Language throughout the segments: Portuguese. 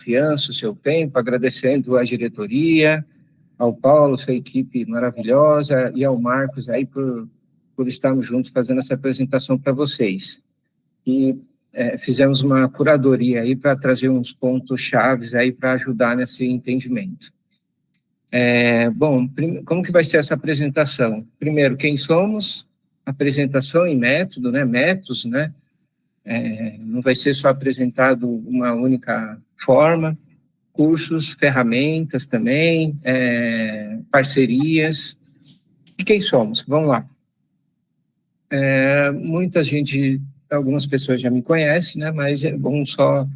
confiança, o seu tempo, agradecendo à diretoria, ao Paulo, sua equipe maravilhosa, e ao Marcos aí por estarmos juntos fazendo essa apresentação para vocês. E fizemos uma curadoria aí para trazer uns pontos chaves aí para ajudar nesse entendimento. Bom, como que vai ser essa apresentação? Primeiro, quem somos, apresentação e método, né? Métodos, né? Não vai ser só apresentado uma única forma, cursos, ferramentas também, parcerias. E quem somos? Vamos lá. Algumas pessoas já me conhecem, né? Mas é bom só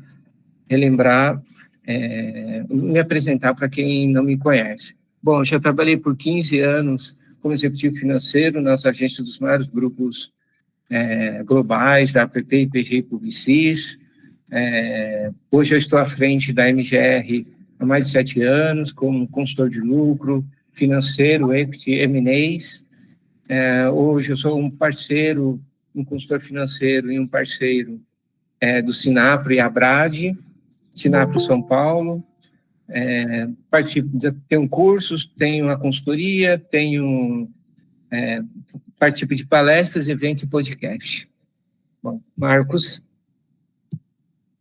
relembrar, me apresentar para quem não me conhece. Bom, já trabalhei por 15 anos como executivo financeiro nas agências dos maiores grupos globais, da APP, IPG e Publicis. Hoje eu estou à frente da MGR há mais de 7 anos, como consultor de lucro, financeiro, equity, M&As. Hoje eu sou um parceiro, um consultor financeiro e um parceiro do Sinapro e Abrad, Sinapro São Paulo. Tenho cursos, tenho a consultoria, participo de palestras, eventos e podcast. Bom, Marcos.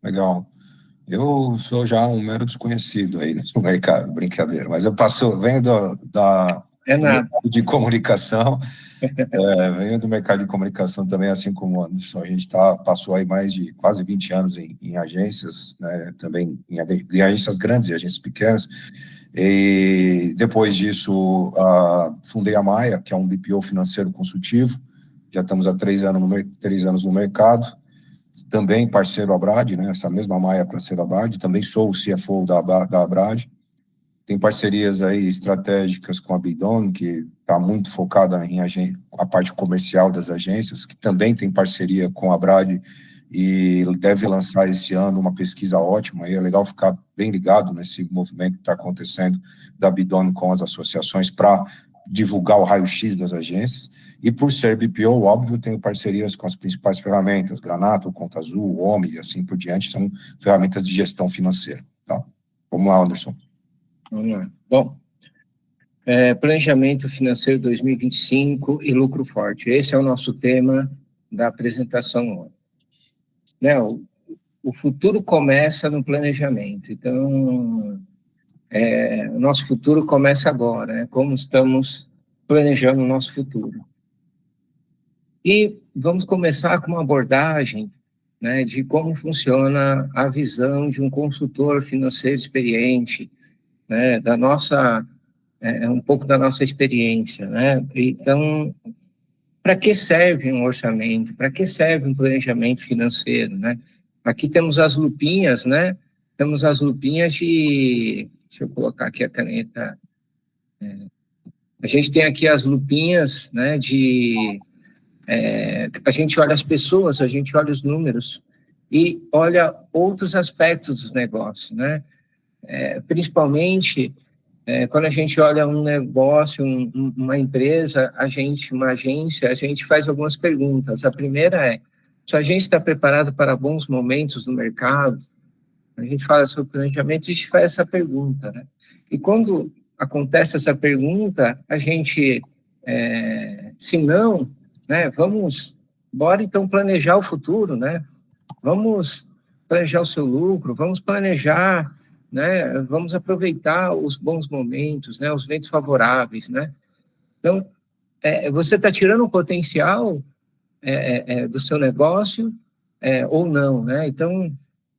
Legal. Eu sou já um mero desconhecido aí no mercado, brincadeira, mas eu venho do mercado de comunicação, venho do mercado de comunicação também, assim como o Anderson. A gente passou aí mais de quase 20 anos em agências, né, também em agências grandes e agências pequenas, e depois disso fundei a Maia, que é um BPO financeiro consultivo. Já estamos há 3 anos no mercado, também parceiro Abrad, né, essa mesma Maia parceiro Abrad, também sou o CFO da Abrad. Tem parcerias aí estratégicas com a Bidon, que está muito focada em a parte comercial das agências, que também tem parceria com a Abrad e deve lançar esse ano uma pesquisa ótima. E é legal ficar bem ligado nesse movimento que está acontecendo da Bidon com as associações para divulgar o raio-x das agências. E por ser BPO, óbvio, tenho parcerias com as principais ferramentas, Granato, Conta Azul, OMI e assim por diante, são ferramentas de gestão financeira. Tá? Vamos lá, Anderson. Vamos lá. Bom, planejamento financeiro 2025 e lucro forte. Esse é o nosso tema da apresentação hoje. Né, o futuro começa no planejamento. Então, o nosso futuro começa agora, né? Como estamos planejando o nosso futuro. E vamos começar com uma abordagem, né, de como funciona a visão de um consultor financeiro experiente, né, um pouco da nossa experiência, né? Então, para que serve um orçamento? Para que serve um planejamento financeiro, né? Aqui temos as lupinhas, né? Temos as lupinhas deixa eu colocar aqui a caneta. A gente tem aqui as lupinhas, né? A gente olha as pessoas, a gente olha os números e olha outros aspectos dos negócios, né? Principalmente quando a gente olha um negócio, uma empresa, uma agência, a gente faz algumas perguntas. A primeira é, se a agência está preparada para bons momentos no mercado, a gente fala sobre planejamento, a gente faz essa pergunta, né? E quando acontece essa pergunta, a gente, se não, né, bora então planejar o futuro, né? Vamos planejar o seu lucro, vamos planejar, né? Vamos aproveitar os bons momentos, né? Os ventos favoráveis, né? Então, você está tirando o potencial do seu negócio ou não, né? Então,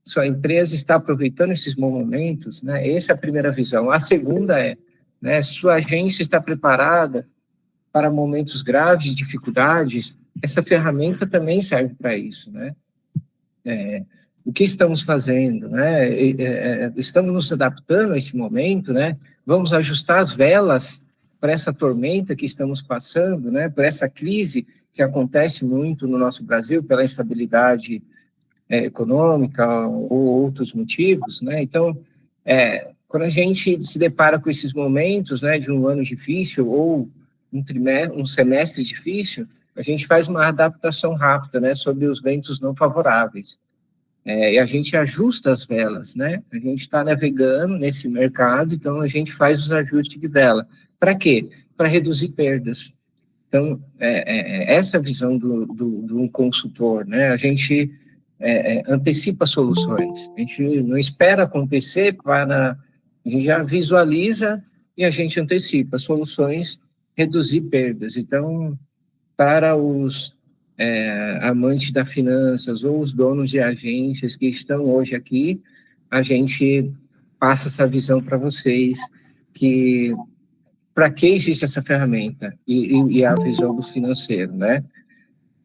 sua empresa está aproveitando esses momentos, né? Essa é a primeira visão. A segunda né, sua agência está preparada para momentos graves, de dificuldades. Essa ferramenta também serve para isso, né? O que estamos fazendo, né? Estamos nos adaptando a esse momento, né? Vamos ajustar as velas para essa tormenta que estamos passando, né? Por essa crise que acontece muito no nosso Brasil, pela instabilidade econômica ou outros motivos, né? Então, quando a gente se depara com esses momentos, né, de um ano difícil ou um semestre difícil, a gente faz uma adaptação rápida, né, sobre os ventos não favoráveis. E a gente ajusta as velas, né? A gente está navegando nesse mercado, então a gente faz os ajustes de vela. Para quê? Para reduzir perdas. Então, essa visão do um consultor, né? A gente antecipa soluções, a gente não espera acontecer a gente já visualiza e a gente antecipa soluções, reduzir perdas. Então, para os amantes da finanças ou os donos de agências que estão hoje aqui, a gente passa essa visão para vocês, que para que existe essa ferramenta e a visão do financeiro, né?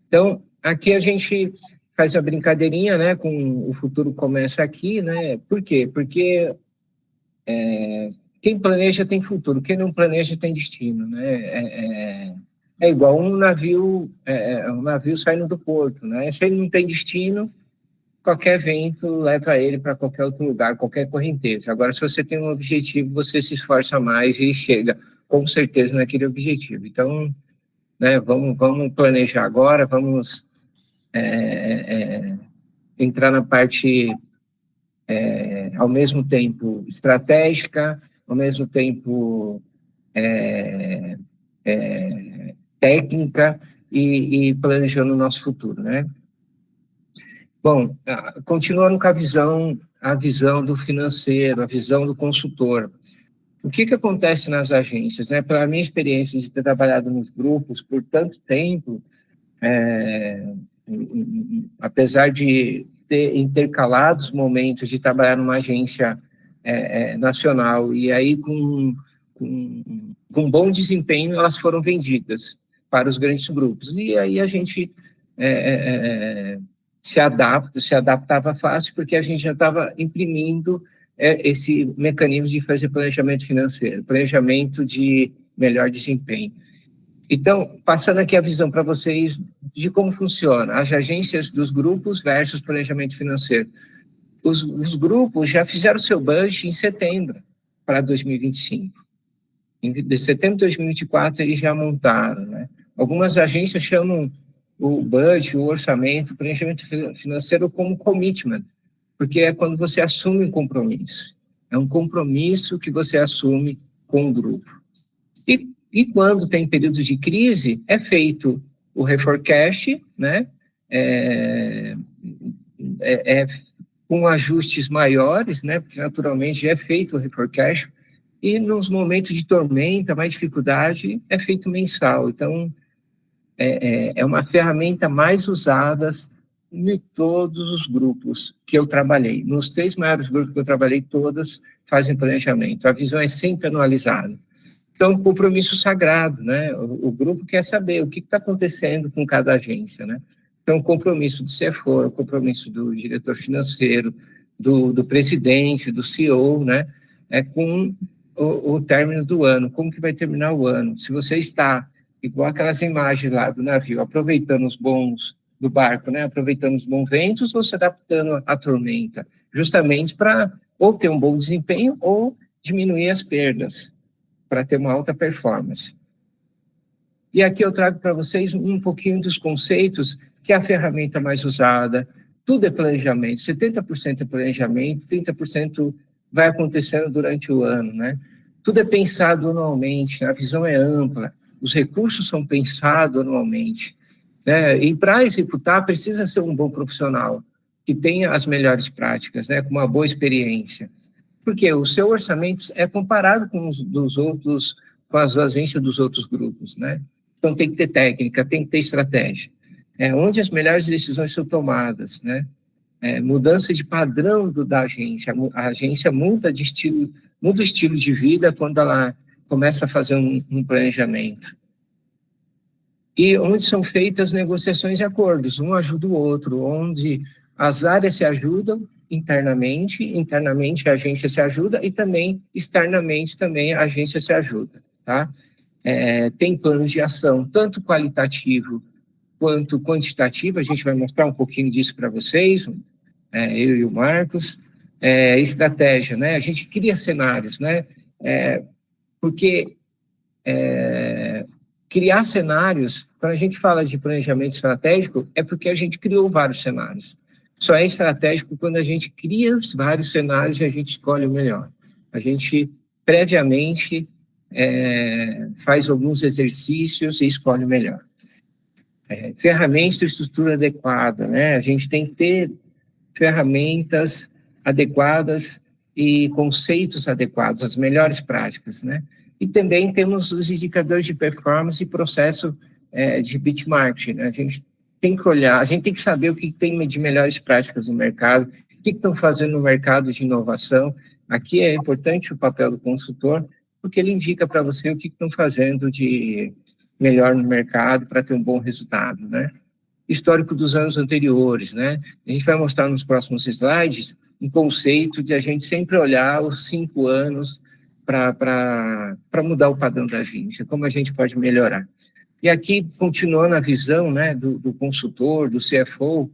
Então, aqui a gente faz a brincadeirinha, né, com o futuro começa aqui, né? Por quê? Porque quem planeja tem futuro, quem não planeja tem destino, né? É igual um navio saindo do porto, né? Se ele não tem destino, qualquer vento leva ele para qualquer outro lugar, qualquer correnteza. Agora, se você tem um objetivo, você se esforça mais e chega, com certeza, naquele objetivo. Então, né, vamos planejar agora, vamos entrar na parte, ao mesmo tempo, estratégica, ao mesmo tempo técnica e planejando o nosso futuro, né? Bom, continuando com a visão do financeiro, a visão do consultor. O que acontece nas agências, né? Pela minha experiência de ter trabalhado nos grupos por tanto tempo, apesar de ter intercalados momentos de trabalhar numa agência nacional, e aí com bom desempenho elas foram vendidas para os grandes grupos. E aí a gente se adaptava fácil, porque a gente já estava imprimindo esse mecanismo de fazer planejamento financeiro, planejamento de melhor desempenho. Então, passando aqui a visão para vocês de como funciona as agências dos grupos versus planejamento financeiro. Os grupos já fizeram seu budget em setembro para 2025. Em setembro de 2024, eles já montaram, né? Algumas agências chamam o budget, o orçamento, o planejamento financeiro como commitment, porque é quando você assume um compromisso. É um compromisso que você assume com o grupo. E quando tem períodos de crise, é feito o reforecast, né? Com ajustes maiores, né? Porque naturalmente é feito o reforecast, e nos momentos de tormenta, mais dificuldade, é feito mensal. Então, é uma ferramenta mais usada em todos os grupos que eu trabalhei. Nos 3 maiores grupos que eu trabalhei, todas fazem planejamento. A visão é sempre anualizada. Então, um compromisso sagrado, né? O grupo quer saber o que está acontecendo com cada agência, né? Então, o compromisso do CFO, o compromisso do diretor financeiro, do presidente, do CEO, né? Com o término do ano, como que vai terminar o ano. Se você está, igual aquelas imagens lá do navio, aproveitando os bons do barco, né? Aproveitando os bons ventos ou se adaptando à tormenta, justamente para ou ter um bom desempenho ou diminuir as perdas, para ter uma alta performance. E aqui eu trago para vocês um pouquinho dos conceitos, que é a ferramenta mais usada. Tudo é planejamento, 70% é planejamento, 30% vai acontecendo durante o ano, né? Tudo é pensado anualmente, a visão é ampla, os recursos são pensados anualmente, né? E para executar, precisa ser um bom profissional, que tenha as melhores práticas, né? Com uma boa experiência. Porque o seu orçamento é comparado com os dos outros, com as agências dos outros grupos, né? Então, tem que ter técnica, tem que ter estratégia. Onde as melhores decisões são tomadas, né? Mudança de padrão da agência. A agência muda o estilo de vida quando ela começa a fazer um planejamento. E onde são feitas negociações e acordos, um ajuda o outro, onde as áreas se ajudam internamente a agência se ajuda e também externamente também a agência se ajuda, tá? Tem planos de ação, tanto qualitativo quanto quantitativo, a gente vai mostrar um pouquinho disso para vocês, eu e o Marcos. Estratégia, né? A gente cria cenários, né? Porque criar cenários, quando a gente fala de planejamento estratégico, é porque a gente criou vários cenários. só é estratégico quando a gente cria vários cenários e a gente escolhe o melhor. A gente, previamente, faz alguns exercícios e escolhe o melhor. Ferramentas e estrutura adequada, né? A gente tem que ter ferramentas adequadas e conceitos adequados, as melhores práticas, né? E também temos os indicadores de performance e processo de benchmarking, né? A gente tem que olhar, a gente tem que saber o que tem de melhores práticas no mercado, o que estão fazendo no mercado de inovação. Aqui é importante o papel do consultor, porque ele indica para você o que estão fazendo de melhor no mercado para ter um bom resultado, né? Histórico dos anos anteriores, né? A gente vai mostrar nos próximos slides um conceito de a gente sempre olhar os 5 anos para mudar o padrão da agência, como a gente pode melhorar. E aqui, continuando a visão, né, do consultor, do CFO,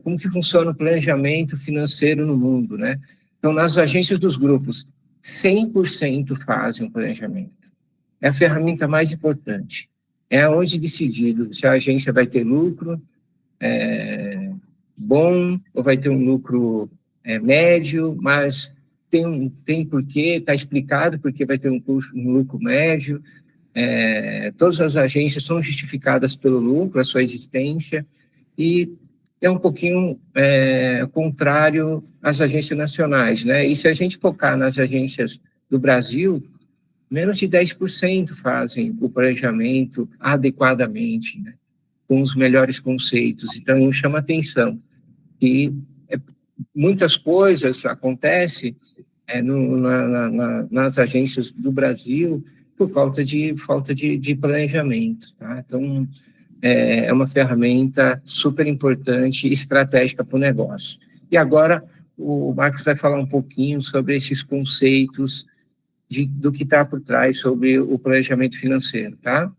como que funciona o planejamento financeiro no mundo, né? Então, nas agências dos grupos, 100% fazem o planejamento. É a ferramenta mais importante. É onde decidido se a agência vai ter lucro bom ou vai ter um lucro médio, mas tem porquê, está explicado porque vai ter um lucro médio. Todas as agências são justificadas pelo lucro, a sua existência, e é um pouquinho contrário às agências nacionais, né? E se a gente focar nas agências do Brasil, menos de 10% fazem o planejamento adequadamente, né? Com os melhores conceitos. Então, chama atenção que muitas coisas acontecem nas agências do Brasil por falta de planejamento, tá? Então, é uma ferramenta super importante e estratégica para o negócio. E agora, o Marcos vai falar um pouquinho sobre esses conceitos do que está por trás sobre o planejamento financeiro, tá?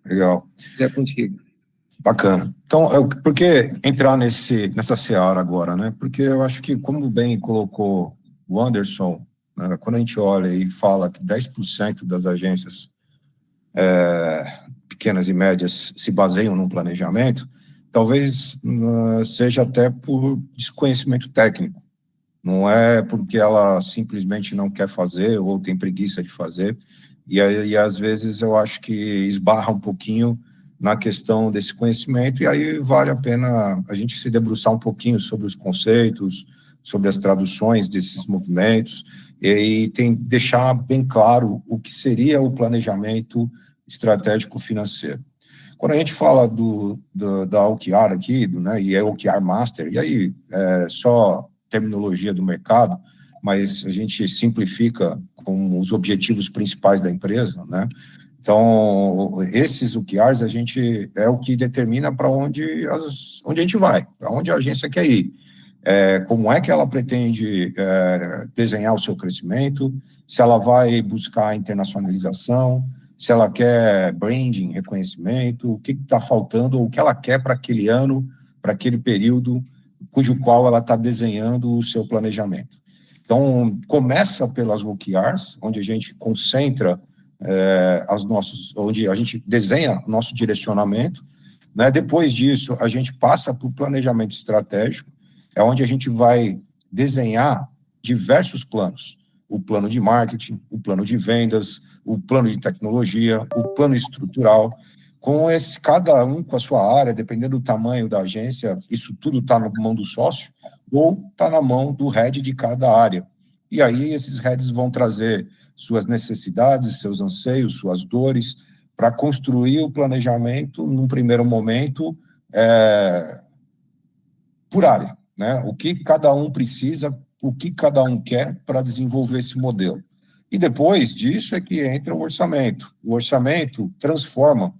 Legal. É contigo. Bacana. Então, por que entrar nessa seara agora, né? Porque eu acho que, como bem colocou o Anderson, né, quando a gente olha e fala que 10% das agências pequenas e médias se baseiam num planejamento, talvez seja até por desconhecimento técnico. Não é porque ela simplesmente não quer fazer ou tem preguiça de fazer. E às vezes eu acho que esbarra um pouquinho na questão desse conhecimento, e aí vale a pena a gente se debruçar um pouquinho sobre os conceitos, sobre as traduções desses movimentos, e deixar bem claro o que seria o planejamento estratégico financeiro. Quando a gente fala da OKR aqui, né, e é OKR Master, e aí só terminologia do mercado, mas a gente simplifica com os objetivos principais da empresa, né? Então, esses OKRs é o que determina para onde a gente vai, para onde a agência quer ir. Como é que ela pretende desenhar o seu crescimento, se ela vai buscar internacionalização, se ela quer branding, reconhecimento, o que está faltando, ou o que ela quer para aquele ano, para aquele período, cujo qual ela está desenhando o seu planejamento. Então, começa pelas OKRs, onde a gente concentra onde a gente desenha nosso direcionamento, né? Depois disso, a gente passa para o planejamento estratégico, onde a gente vai desenhar diversos planos, o plano de marketing, o plano de vendas, o plano de tecnologia, o plano estrutural, cada um com a sua área, dependendo do tamanho da agência, isso tudo está na mão do sócio, ou está na mão do head de cada área. E aí esses heads vão trazer suas necessidades, seus anseios, suas dores, para construir o planejamento, num primeiro momento, por área, né? O que cada um precisa, o que cada um quer para desenvolver esse modelo. E depois disso é que entra o orçamento. O orçamento transforma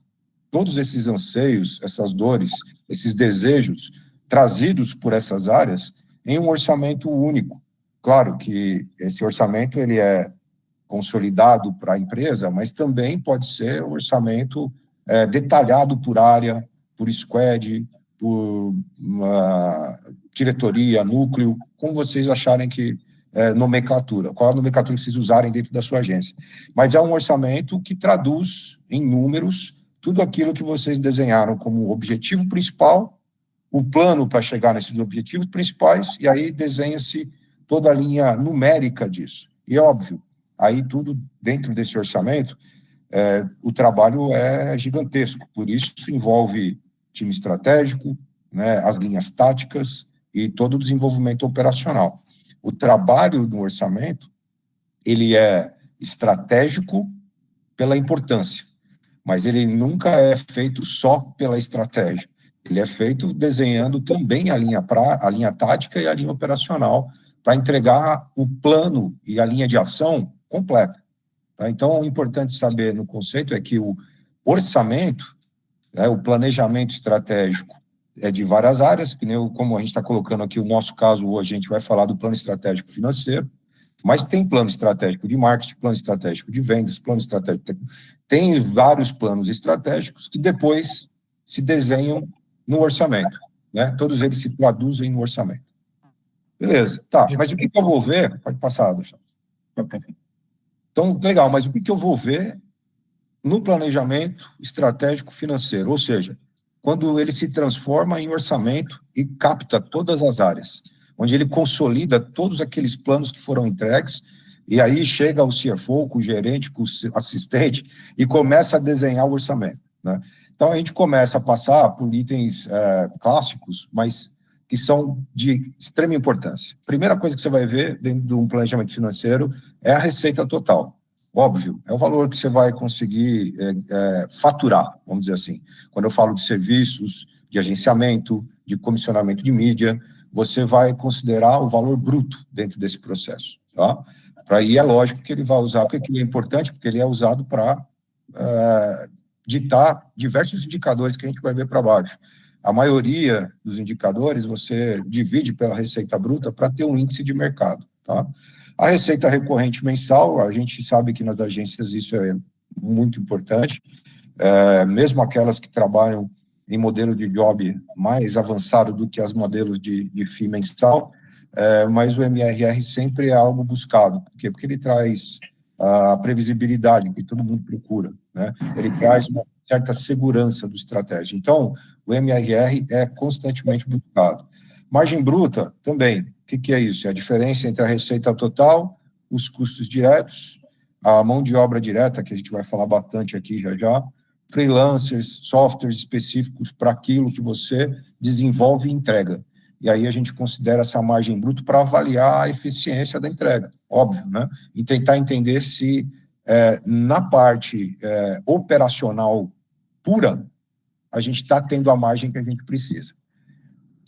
todos esses anseios, essas dores, esses desejos trazidos por essas áreas em um orçamento único. Claro que esse orçamento ele é consolidado para a empresa, mas também pode ser um orçamento detalhado por área, por squad, por diretoria, núcleo, como vocês acharem que nomenclatura, qual a nomenclatura que vocês usarem dentro da sua agência. Mas é um orçamento que traduz em números tudo aquilo que vocês desenharam como objetivo principal o plano para chegar nesses objetivos principais, e aí desenha-se toda a linha numérica disso. E, óbvio, aí tudo dentro desse orçamento, o trabalho é gigantesco, por isso envolve time estratégico, né, as linhas táticas e todo o desenvolvimento operacional. O trabalho no orçamento, ele é estratégico pela importância, mas ele nunca é feito só pela estratégia. Ele é feito desenhando também a linha tática e a linha operacional para entregar o plano e a linha de ação completa. Tá? Então, o importante saber no conceito é que o orçamento, o planejamento estratégico é de várias áreas, como a gente está colocando aqui o nosso caso hoje, a gente vai falar do plano estratégico financeiro, mas tem plano estratégico de marketing, plano estratégico de vendas, plano estratégico... Tem vários planos estratégicos que depois se desenham no orçamento, né? Todos eles se traduzem no orçamento. Beleza, tá, mas o que eu vou ver... Pode passar, Anderson. Então, legal, mas o que eu vou ver no planejamento estratégico financeiro? Ou seja, quando ele se transforma em orçamento e capta todas as áreas, onde ele consolida todos aqueles planos que foram entregues, e aí chega o CFO, com o gerente, com o assistente, e começa a desenhar o orçamento, né? Então, a gente começa a passar por itens clássicos, mas que são de extrema importância. Primeira coisa que você vai ver dentro de um planejamento financeiro é a receita total. Óbvio, é o valor que você vai conseguir faturar, vamos dizer assim. Quando eu falo de serviços, de agenciamento, de comissionamento de mídia, você vai considerar o valor bruto dentro desse processo, tá? Para aí é lógico que ele vai usar, porque ele é importante, porque ele é usado para ditar diversos indicadores que a gente vai ver para baixo. A maioria dos indicadores você divide pela receita bruta para ter um índice de mercado, tá? A receita recorrente mensal, a gente sabe que nas agências isso é muito importante, mesmo aquelas que trabalham em modelo de job mais avançado do que as modelos de FII mensal, mas o MRR sempre é algo buscado. Por quê? Porque ele traz a previsibilidade que todo mundo procura, né? Ele traz uma certa segurança do estratégia. Então, o MRR é constantemente buscado. Margem bruta, também. O que é isso? É a diferença entre a receita total, os custos diretos, a mão de obra direta, que a gente vai falar bastante aqui já, freelancers, softwares específicos para aquilo que você desenvolve e entrega. E aí a gente considera essa margem bruta para avaliar a eficiência da entrega, óbvio, né? E tentar entender se na parte operacional pura, a gente está tendo a margem que a gente precisa.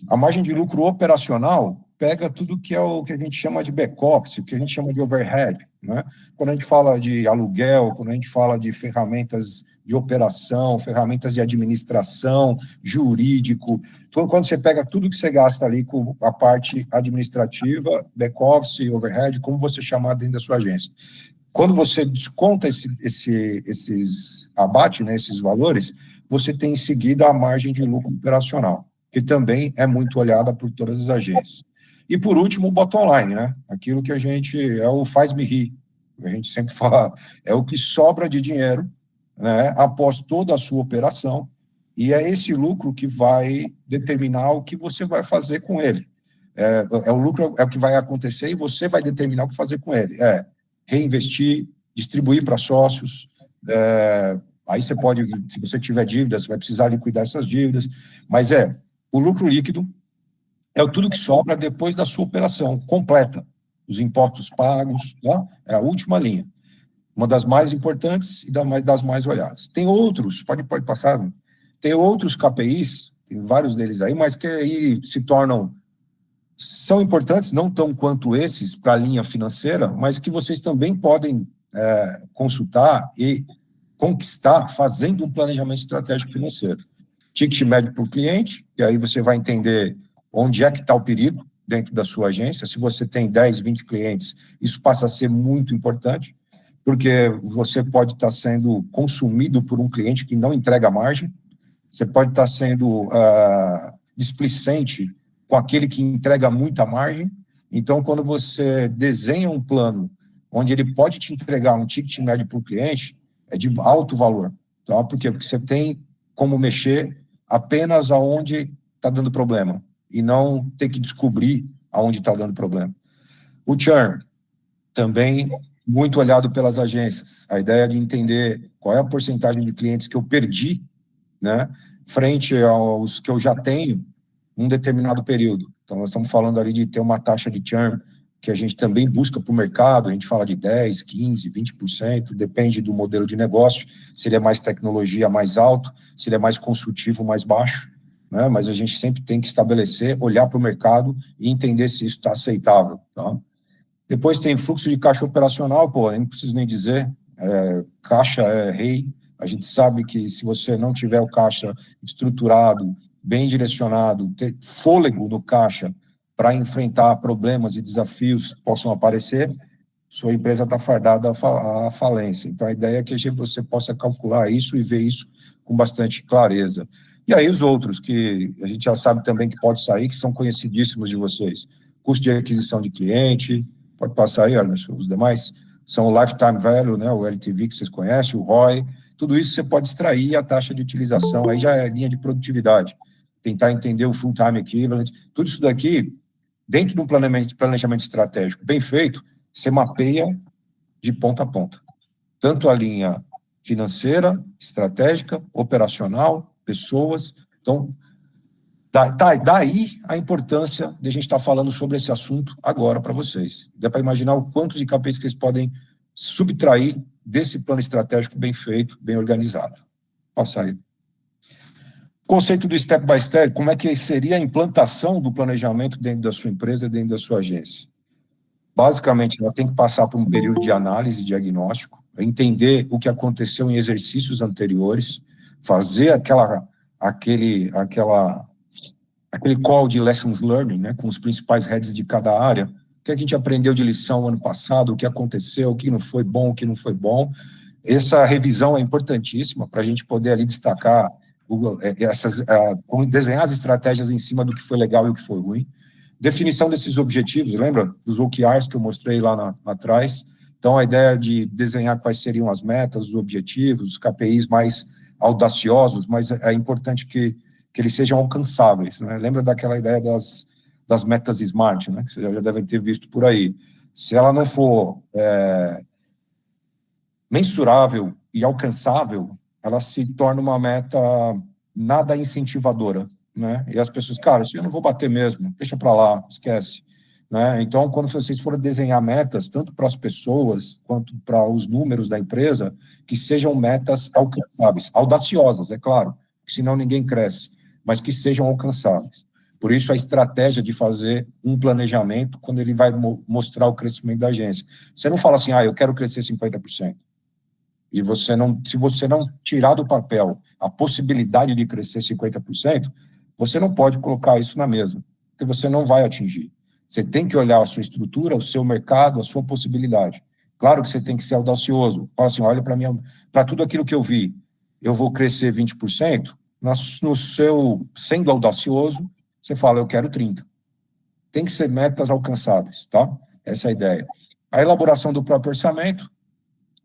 A margem de lucro operacional pega tudo que é o que a gente chama de back-office, o que a gente chama de overhead, né? Quando a gente fala de aluguel, quando a gente fala de ferramentas de operação, ferramentas de administração, jurídico, quando você pega tudo que você gasta ali com a parte administrativa, back-office, overhead, como você chamar dentro da sua agência. Quando você desconta esses abate, né, esses valores, você tem em seguida a margem de lucro operacional, que também é muito olhada por todas as agências. E, por último, o bottom line, né? Aquilo que a gente... é o faz-me rir. A gente sempre fala, é o que sobra de dinheiro, né, após toda a sua operação, e é esse lucro que vai determinar o que você vai fazer com ele. O lucro é o que vai acontecer e você vai determinar o que fazer com ele. Reinvestir, distribuir para sócios, aí você pode, se você tiver dívidas, você vai precisar liquidar essas dívidas, mas o lucro líquido é tudo que sobra depois da sua operação completa, os impostos pagos, tá? É a última linha, uma das mais importantes e das mais olhadas. Tem outros, pode passar, tem outros KPIs, tem vários deles aí, mas que aí são importantes, não tão quanto esses para a linha financeira, mas que vocês também podem consultar e conquistar fazendo um planejamento estratégico financeiro. Ticket médio por cliente, e aí você vai entender onde é que está o perigo dentro da sua agência. Se você tem 10, 20 clientes, isso passa a ser muito importante, porque você pode estar sendo consumido por um cliente que não entrega margem, você pode estar sendo displicente com aquele que entrega muita margem. Então, quando você desenha um plano onde ele pode te entregar um ticket médio para o cliente, é de alto valor, tá? Por quê? Porque você tem como mexer apenas aonde está dando problema, e não ter que descobrir aonde está dando problema. O churn, também muito olhado pelas agências. A ideia de entender qual é a porcentagem de clientes que eu perdi, né, frente aos que eu já tenho num determinado período. Então, nós estamos falando ali de ter uma taxa de churn que a gente também busca para o mercado, a gente fala de 10%, 15%, 20%, depende do modelo de negócio, se ele é mais tecnologia, mais alto, se ele é mais consultivo, mais baixo, né? Mas a gente sempre tem que estabelecer, olhar para o mercado e entender se isso está aceitável, tá? Depois tem fluxo de caixa operacional, pô, nem preciso nem dizer, caixa é rei, a gente sabe que se você não tiver o caixa estruturado, bem direcionado, ter fôlego no caixa para enfrentar problemas e desafios que possam aparecer, sua empresa está fardada à falência. Então, a ideia é que você possa calcular isso e ver isso com bastante clareza. E aí os outros, que a gente já sabe também que pode sair, que são conhecidíssimos de vocês. Custo de aquisição de cliente, pode passar aí, Anderson, os demais, são o Lifetime Value, né, o LTV que vocês conhecem, o ROI, tudo isso você pode extrair a taxa de utilização, aí já é linha de produtividade. Tentar entender o Full Time Equivalent, tudo isso daqui, dentro de um planejamento estratégico bem feito, você mapeia de ponta a ponta. Tanto a linha financeira, estratégica, operacional, pessoas. Então, daí a importância de a gente estar falando sobre esse assunto agora para vocês. Dá para imaginar o quanto de KPIs que vocês podem subtrair desse plano estratégico bem feito, bem organizado. Passa aí. Conceito do step by step, como é que seria a implantação do planejamento dentro da sua empresa, dentro da sua agência? Basicamente, ela tem que passar por um período de análise, diagnóstico, entender o que aconteceu em exercícios anteriores, fazer aquele call de lessons learned, né, com os principais heads de cada área, o que a gente aprendeu de lição ano passado, o que aconteceu, o que não foi bom, o que não foi bom. Essa revisão é importantíssima para a gente poder ali destacar desenhar as estratégias em cima do que foi legal e o que foi ruim. Definição desses objetivos, lembra dos OKRs que eu mostrei lá atrás? Então, a ideia de desenhar quais seriam as metas, os objetivos, os KPIs mais audaciosos, mas é importante que eles sejam alcançáveis, né? Lembra daquela ideia das metas SMART, né? Que vocês já devem ter visto por aí. Se ela não for mensurável e alcançável, ela se torna uma meta nada incentivadora, né? E as pessoas, cara, eu não vou bater mesmo, deixa para lá, esquece, né? Então, quando vocês forem desenhar metas, tanto para as pessoas quanto para os números da empresa, que sejam metas alcançáveis, audaciosas, é claro, porque senão ninguém cresce, mas que sejam alcançáveis. Por isso, a estratégia de fazer um planejamento quando ele vai mostrar o crescimento da agência. Você não fala assim, eu quero crescer 50%. E se você não tirar do papel a possibilidade de crescer 50%, você não pode colocar isso na mesa, porque você não vai atingir. Você tem que olhar a sua estrutura, o seu mercado, a sua possibilidade. Claro que você tem que ser audacioso. Fala assim, olha para tudo aquilo que eu vi, eu vou crescer 20%, sendo audacioso, você fala, eu quero 30%. Tem que ser metas alcançáveis, tá? Essa é a ideia. A elaboração do próprio orçamento,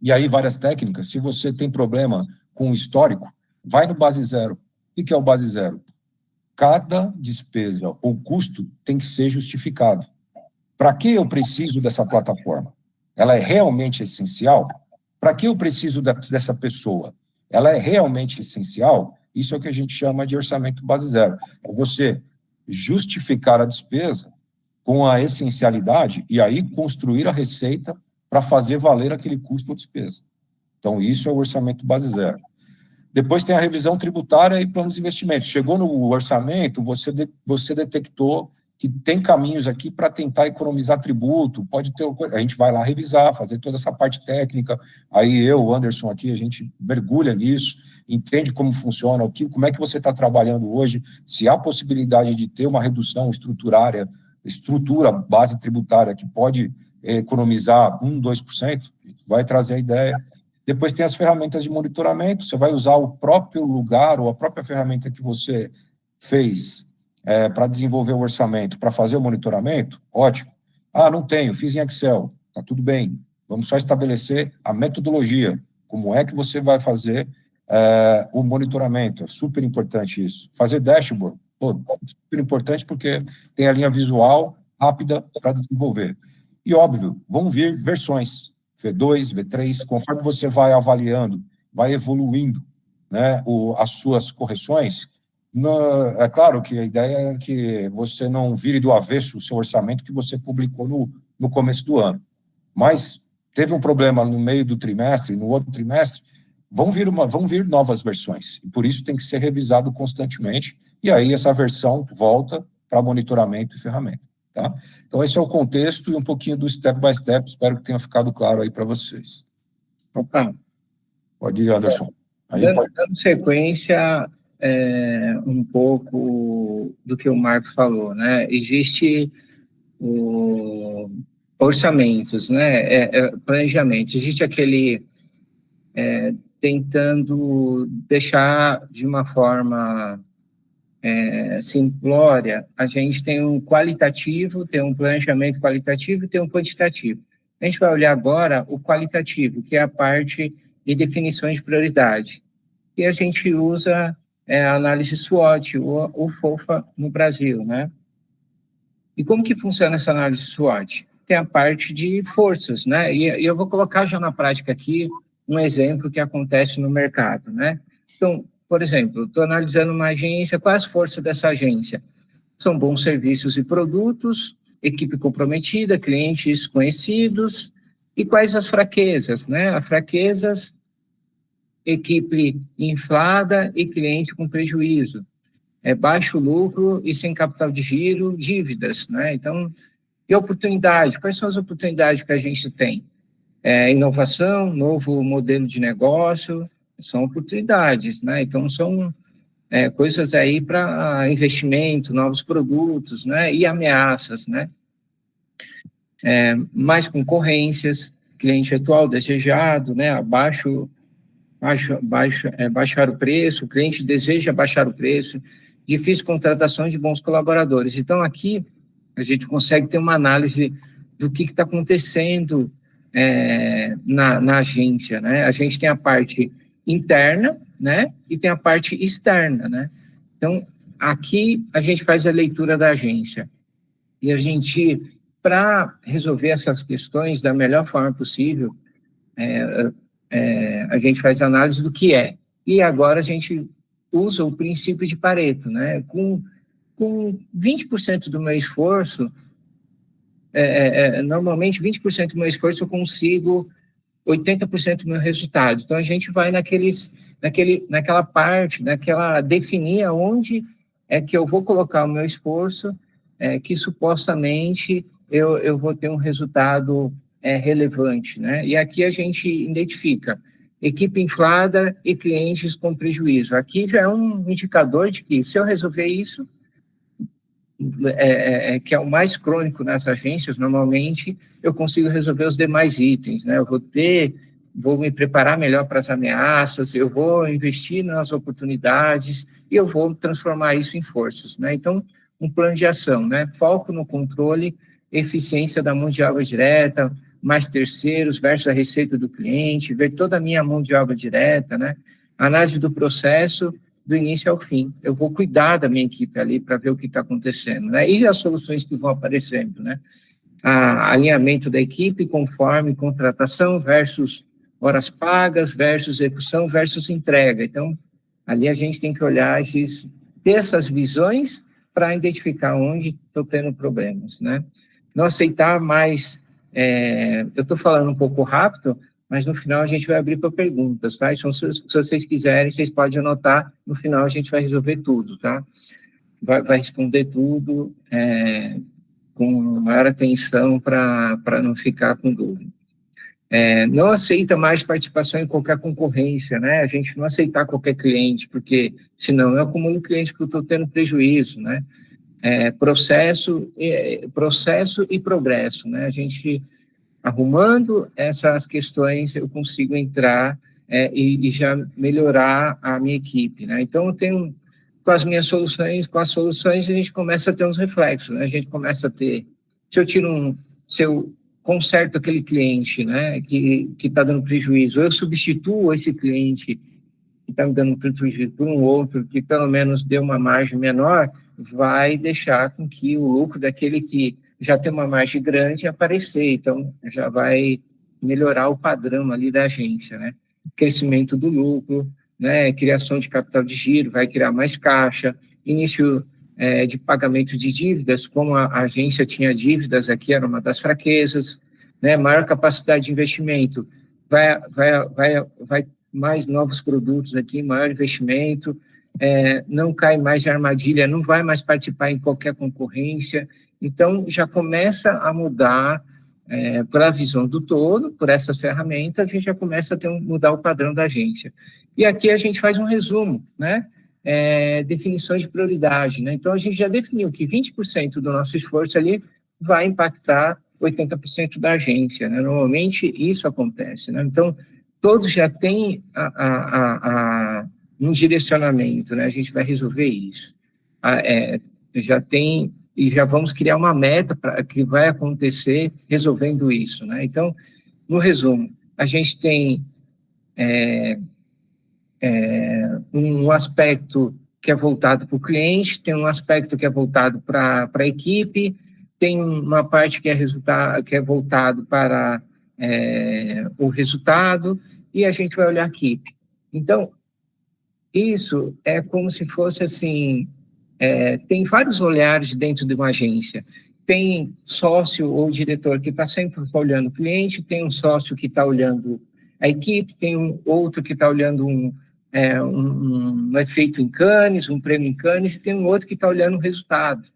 e aí várias técnicas. Se você tem problema com o histórico, vai no base zero. O que é o base zero? Cada despesa ou custo tem que ser justificado. Para que eu preciso dessa plataforma? Ela é realmente essencial? Para que eu preciso dessa pessoa? Ela é realmente essencial? Isso é o que a gente chama de orçamento base zero. É você justificar a despesa com a essencialidade e aí construir a receita para fazer valer aquele custo ou despesa. Então, isso é o orçamento base zero. Depois tem a revisão tributária e planos de investimentos. Chegou no orçamento, você detectou que tem caminhos aqui para tentar economizar tributo, a gente vai lá revisar, fazer toda essa parte técnica, aí o Anderson aqui, a gente mergulha nisso, entende como funciona, como é que você está trabalhando hoje, se há possibilidade de ter uma redução estrutura base tributária que pode economizar 1%, 2%, vai trazer a ideia. Depois tem as ferramentas de monitoramento, você vai usar o próprio lugar ou a própria ferramenta que você fez para desenvolver o orçamento, para fazer o monitoramento, ótimo. Não tenho, fiz em Excel, tá tudo bem. Vamos só estabelecer a metodologia, como é que você vai fazer o monitoramento, é super importante isso. Fazer dashboard, Pô, super importante porque tem a linha visual rápida para desenvolver. E, óbvio, vão vir versões, V2, V3, conforme você vai avaliando, vai evoluindo, né, as suas correções. É claro que a ideia é que você não vire do avesso o seu orçamento que você publicou no começo do ano. Mas teve um problema no meio do trimestre, no outro trimestre, vão vir novas versões. E por isso tem que ser revisado constantemente. E aí essa versão volta para monitoramento e ferramenta. Tá? Então, esse é o contexto e um pouquinho do step by step. Espero que tenha ficado claro aí para vocês. Opa. Pode ir, Anderson. Dando sequência, um pouco do que o Marcos falou, né? Existe orçamentos, né? Planejamento. Existe aquele tentando deixar de uma forma simplória. A gente tem um qualitativo, tem um planejamento qualitativo e tem um quantitativo. A gente vai olhar agora o qualitativo, que é a parte de definições de prioridade. E a gente usa a análise SWOT, ou FOFA, no Brasil, né? E como que funciona essa análise SWOT? Tem a parte de forças, né? E eu vou colocar já na prática aqui um exemplo que acontece no mercado, né? Então, por exemplo, estou analisando uma agência, quais as forças dessa agência? São bons serviços e produtos, equipe comprometida, clientes conhecidos, e quais as fraquezas, né? As fraquezas, equipe inflada e cliente com prejuízo. Baixo lucro e sem capital de giro, dívidas, né? Então, e oportunidade, quais são as oportunidades que a gente tem? Inovação, novo modelo de negócio, são oportunidades, né? Então, são coisas aí para investimento, novos produtos, né? E ameaças, né? Mais concorrências, cliente atual desejado, né? Baixar o preço, o cliente deseja baixar o preço, difícil contratação de bons colaboradores. Então, aqui, a gente consegue ter uma análise do que está acontecendo na agência, né? A gente tem a parte interna, né? E tem a parte externa, né? Então, aqui a gente faz a leitura da agência. E a gente, para resolver essas questões da melhor forma possível, a gente faz análise do que é. E agora a gente usa o princípio de Pareto, né? Com 20% do meu esforço, normalmente 20% do meu esforço eu consigo 80% do meu resultado. Então, a gente vai naquela parte, definir aonde é que eu vou colocar o meu esforço, que supostamente eu vou ter um resultado relevante, né? E aqui a gente identifica equipe inflada e clientes com prejuízo. Aqui já é um indicador de que, se eu resolver isso, que é o mais crônico nas agências, normalmente eu consigo resolver os demais itens, né? Eu vou me preparar melhor para as ameaças, eu vou investir nas oportunidades e eu vou transformar isso em forças, né? Então, um plano de ação, né? Foco no controle, eficiência da mão de obra direta, mais terceiros versus a receita do cliente, ver toda a minha mão de obra direta, né? Análise do processo do início ao fim. Eu vou cuidar da minha equipe ali para ver o que está acontecendo, né? E as soluções que vão aparecendo, né? Alinhamento da equipe conforme contratação versus horas pagas, versus execução, versus entrega. Então, ali a gente tem que olhar ter essas visões para identificar onde estou tendo problemas, né? Não aceitar mais... eu estou falando um pouco rápido, mas no final a gente vai abrir para perguntas, tá? Então, se vocês quiserem, vocês podem anotar, no final a gente vai resolver tudo, tá? Vai responder tudo com maior atenção para não ficar com dúvida. Não aceita mais participação em qualquer concorrência, né? A gente não aceitar qualquer cliente, porque senão eu acumulo cliente que eu estou tendo prejuízo, né? Processo e progresso, né? A gente... Arrumando essas questões, eu consigo entrar e já melhorar a minha equipe, né? Então, eu tenho, com as soluções, a gente começa a ter uns reflexos, né? A gente começa a ter, se eu conserto aquele cliente, né, que está dando prejuízo, eu substituo esse cliente que está me dando prejuízo por um outro, que pelo menos deu uma margem menor, vai deixar com que o lucro daquele que já tem uma margem grande aparecer, então já vai melhorar o padrão ali da agência, né? Crescimento do lucro, né? Criação de capital de giro, vai criar mais caixa, início de pagamento de dívidas, como a agência tinha dívidas aqui, era uma das fraquezas, né? Maior capacidade de investimento, vai mais novos produtos aqui, maior investimento, não cai mais em armadilha, não vai mais participar em qualquer concorrência, então já começa a mudar por a visão do todo, por essas ferramentas, a gente já começa a mudar o padrão da agência. E aqui a gente faz um resumo, né? Definições de prioridade, né? Então, a gente já definiu que 20% do nosso esforço ali vai impactar 80% da agência, né? Normalmente, isso acontece, né? Então, todos já têm um direcionamento, né? A gente vai resolver isso. Já tem, e já vamos criar uma meta que vai acontecer resolvendo isso, né? Então, no resumo, a gente tem um aspecto que é voltado para o cliente, tem um aspecto que é voltado para a equipe, tem uma parte que é voltado para o resultado, e a gente vai olhar a equipe. Então, isso é como se fosse assim, tem vários olhares dentro de uma agência. Tem sócio ou diretor que está sempre olhando o cliente, tem um sócio que está olhando a equipe, tem um outro que está olhando um efeito em Cannes, um prêmio em Cannes, e tem um outro que está olhando o resultado.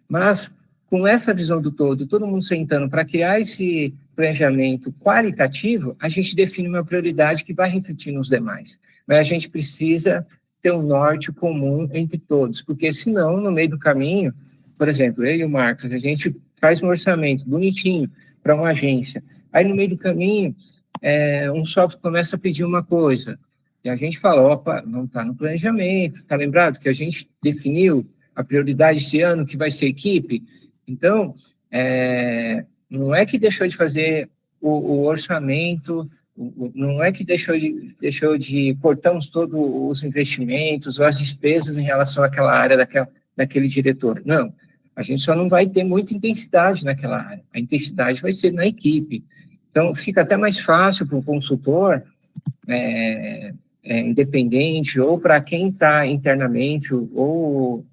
Mas, com essa visão do todo mundo sentando para criar esse planejamento qualitativo, a gente define uma prioridade que vai refletir nos demais. Mas a gente precisa ter um norte comum entre todos, porque senão, no meio do caminho, por exemplo, eu e o Marcos, a gente faz um orçamento bonitinho para uma agência, aí no meio do caminho, um software começa a pedir uma coisa, e a gente fala, opa, não está no planejamento, está lembrado que a gente definiu a prioridade esse ano, que vai ser equipe? Então, não é que deixou de fazer o orçamento, não é que deixou de cortamos todos os investimentos ou as despesas em relação àquela área daquele diretor. Não, a gente só não vai ter muita intensidade naquela área. A intensidade vai ser na equipe. Então, fica até mais fácil para o consultor independente, ou para quem está internamente, ou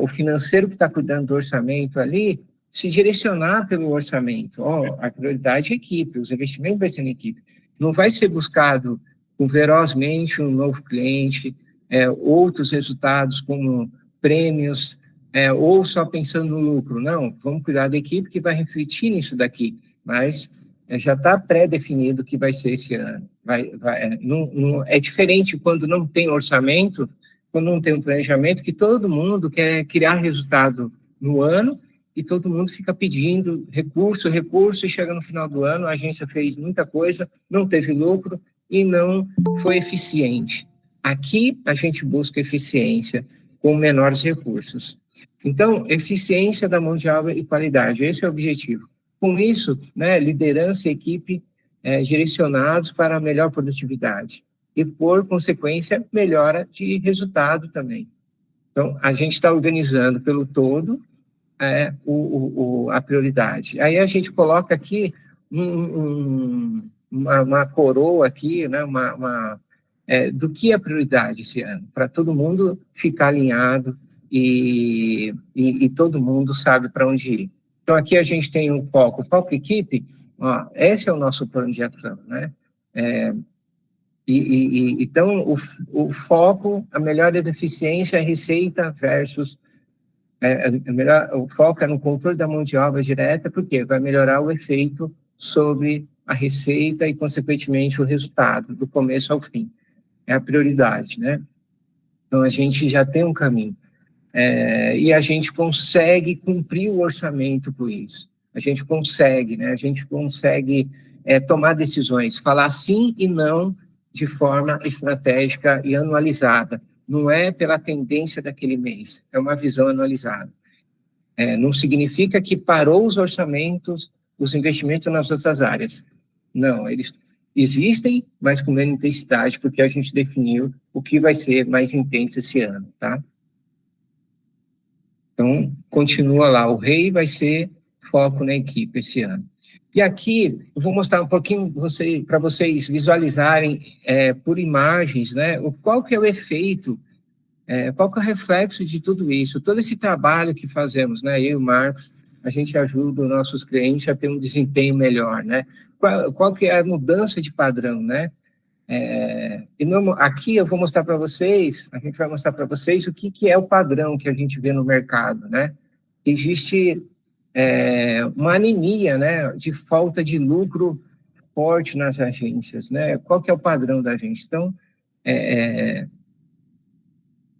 o financeiro que está cuidando do orçamento ali, se direcionar pelo orçamento. A prioridade é a equipe, os investimentos vai ser na equipe. Não vai ser buscado ferozmente um novo cliente, outros resultados como prêmios, ou só pensando no lucro. Não, vamos cuidar da equipe que vai refletir nisso daqui, mas já está pré-definido o que vai ser esse ano. É diferente quando não tem orçamento, quando não tem um planejamento, que todo mundo quer criar resultado no ano e todo mundo fica pedindo recurso, e chega no final do ano, a agência fez muita coisa, não teve lucro e não foi eficiente. Aqui, a gente busca eficiência com menores recursos. Então, eficiência da mão de obra e qualidade, esse é o objetivo. Com isso, né, liderança e equipe direcionados para a melhor produtividade e, por consequência, melhora de resultado também. Então, a gente está organizando pelo todo a prioridade. Aí a gente coloca aqui uma coroa aqui, né, do que é prioridade esse ano, para todo mundo ficar alinhado e todo mundo sabe para onde ir. Então, aqui a gente tem um foco equipe, esse é o nosso plano de ação, né? Então, o foco, a melhora da eficiência, a receita versus... o foco é no controle da mão de obra direta, porque vai melhorar o efeito sobre a receita e, consequentemente, o resultado, do começo ao fim. É a prioridade, né? Então, a gente já tem um caminho. E a gente consegue cumprir o orçamento com isso. A gente consegue, né? A gente consegue tomar decisões, falar sim e não de forma estratégica e anualizada. Não é pela tendência daquele mês, é uma visão anualizada. Não significa que parou os orçamentos, os investimentos nas outras áreas. Não, eles existem, mas com menos intensidade, porque a gente definiu o que vai ser mais intenso esse ano, tá? Então, continua lá, o REI vai ser foco na equipe esse ano. E aqui, eu vou mostrar um pouquinho para vocês visualizarem por imagens, né, qual que é o efeito, qual que é o reflexo de tudo isso, todo esse trabalho que fazemos, né, eu e o Marcos, a gente ajuda os nossos clientes a ter um desempenho melhor, né, qual que é a mudança de padrão, né, aqui eu vou mostrar para vocês, a gente vai mostrar para vocês o que é o padrão que a gente vê no mercado, né, existe uma anemia, né, de falta de lucro forte nas agências, né, qual que é o padrão da agência? Então,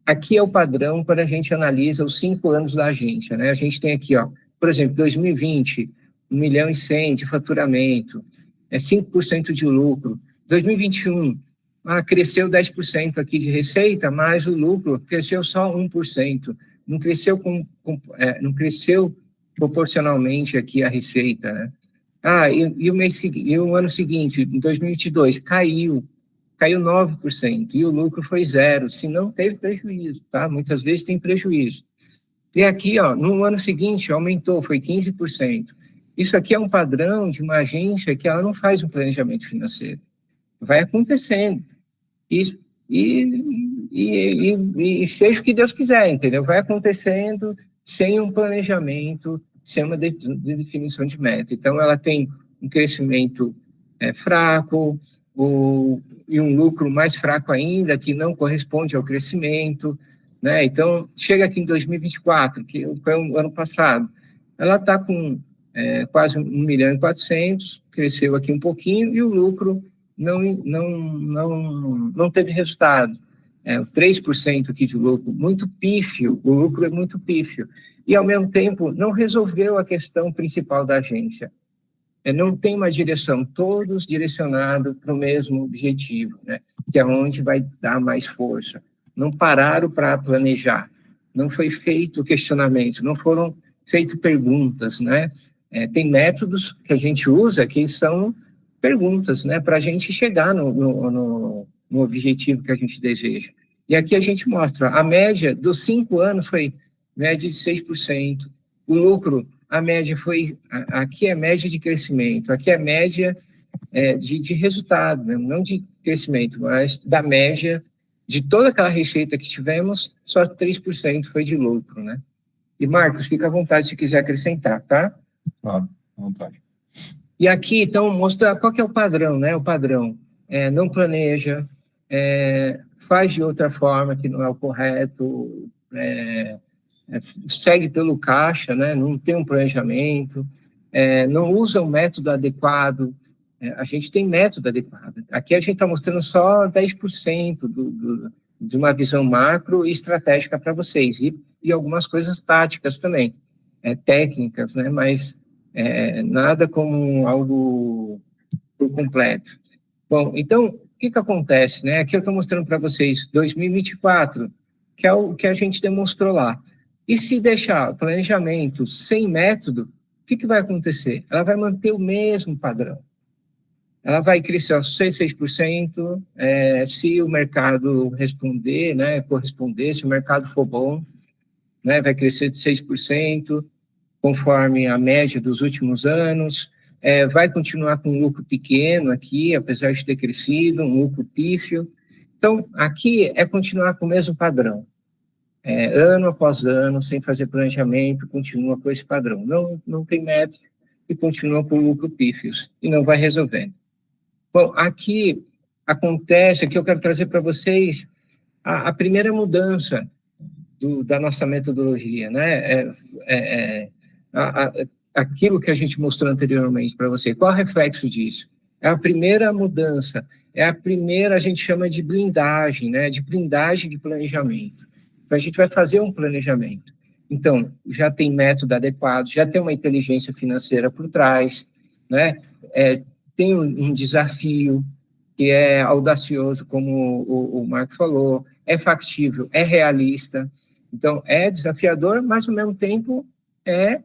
aqui é o padrão quando a gente analisa os 5 anos da agência, né? A gente tem aqui, ó, por exemplo, 2020, 1,1 milhão de faturamento, 5% de lucro. 2021, cresceu 10% aqui de receita, mas o lucro cresceu só 1%. Não não cresceu proporcionalmente aqui a receita, né? E o ano seguinte, em 2022, caiu 9%, e o lucro foi 0%, se não teve prejuízo, tá? Muitas vezes tem prejuízo. E aqui, ó, no ano seguinte, aumentou, foi 15%. Isso aqui é um padrão de uma agência que ela não faz um planejamento financeiro. Vai acontecendo. E seja o que Deus quiser, entendeu? Vai acontecendo sem um planejamento, sem uma definição de meta. Então, ela tem um crescimento fraco, e um lucro mais fraco ainda, que não corresponde ao crescimento, né? Então, chega aqui em 2024, que foi o ano passado, ela está com quase 1,4 milhão, cresceu aqui um pouquinho, e o lucro não teve resultado. 3% aqui de lucro, muito pífio, o lucro é muito pífio. E, ao mesmo tempo, não resolveu a questão principal da agência. Não tem uma direção, todos direcionados para o mesmo objetivo, né? Que é onde vai dar mais força. Não pararam para planejar, não foi feito questionamento, não foram feitas perguntas, né? Tem métodos que a gente usa que são perguntas, né? Para a gente chegar no objetivo que a gente deseja. E aqui a gente mostra, a média dos 5 anos foi média de 6%, o lucro, a média foi, aqui é média de crescimento, aqui é média de resultado, né? Não de crescimento, mas da média de toda aquela receita que tivemos, só 3% foi de lucro, né? E, Marcos, fica à vontade se quiser acrescentar, tá? Claro, à vontade. E aqui, então, mostra qual que é o padrão, né? O padrão não planeja, faz de outra forma que não é o correto, segue pelo caixa, né? Não tem um planejamento, não usa o método adequado. A gente tem método adequado. Aqui a gente está mostrando só 10% de uma visão macro e estratégica para vocês, e algumas coisas táticas também, técnicas, né? Mas nada como algo por completo. Bom, então, o que acontece, né? Aqui eu estou mostrando para vocês 2024, que é o que a gente demonstrou lá. E se deixar o planejamento sem método, o que vai acontecer? Ela vai manter o mesmo padrão. Ela vai crescer aos 6%, se o mercado responder, né, corresponder, se o mercado for bom, né, vai crescer de 6%, conforme a média dos últimos anos, vai continuar com um lucro pequeno aqui, apesar de ter crescido, um lucro pífio. Então, aqui é continuar com o mesmo padrão. Ano após ano, sem fazer planejamento, continua com esse padrão. Não tem método e continua com lucro pífios, e não vai resolvendo. Bom, aqui acontece, aqui eu quero trazer para vocês a primeira mudança da nossa metodologia, né? Aquilo que a gente mostrou anteriormente para você. Qual é o reflexo disso? É a primeira mudança, a gente chama de blindagem, né? De blindagem de planejamento. Então, a gente vai fazer um planejamento. Então, já tem método adequado, já tem uma inteligência financeira por trás, né? Tem um desafio que é audacioso, como o Marco falou, é factível, é realista. Então, é desafiador, mas, ao mesmo tempo, é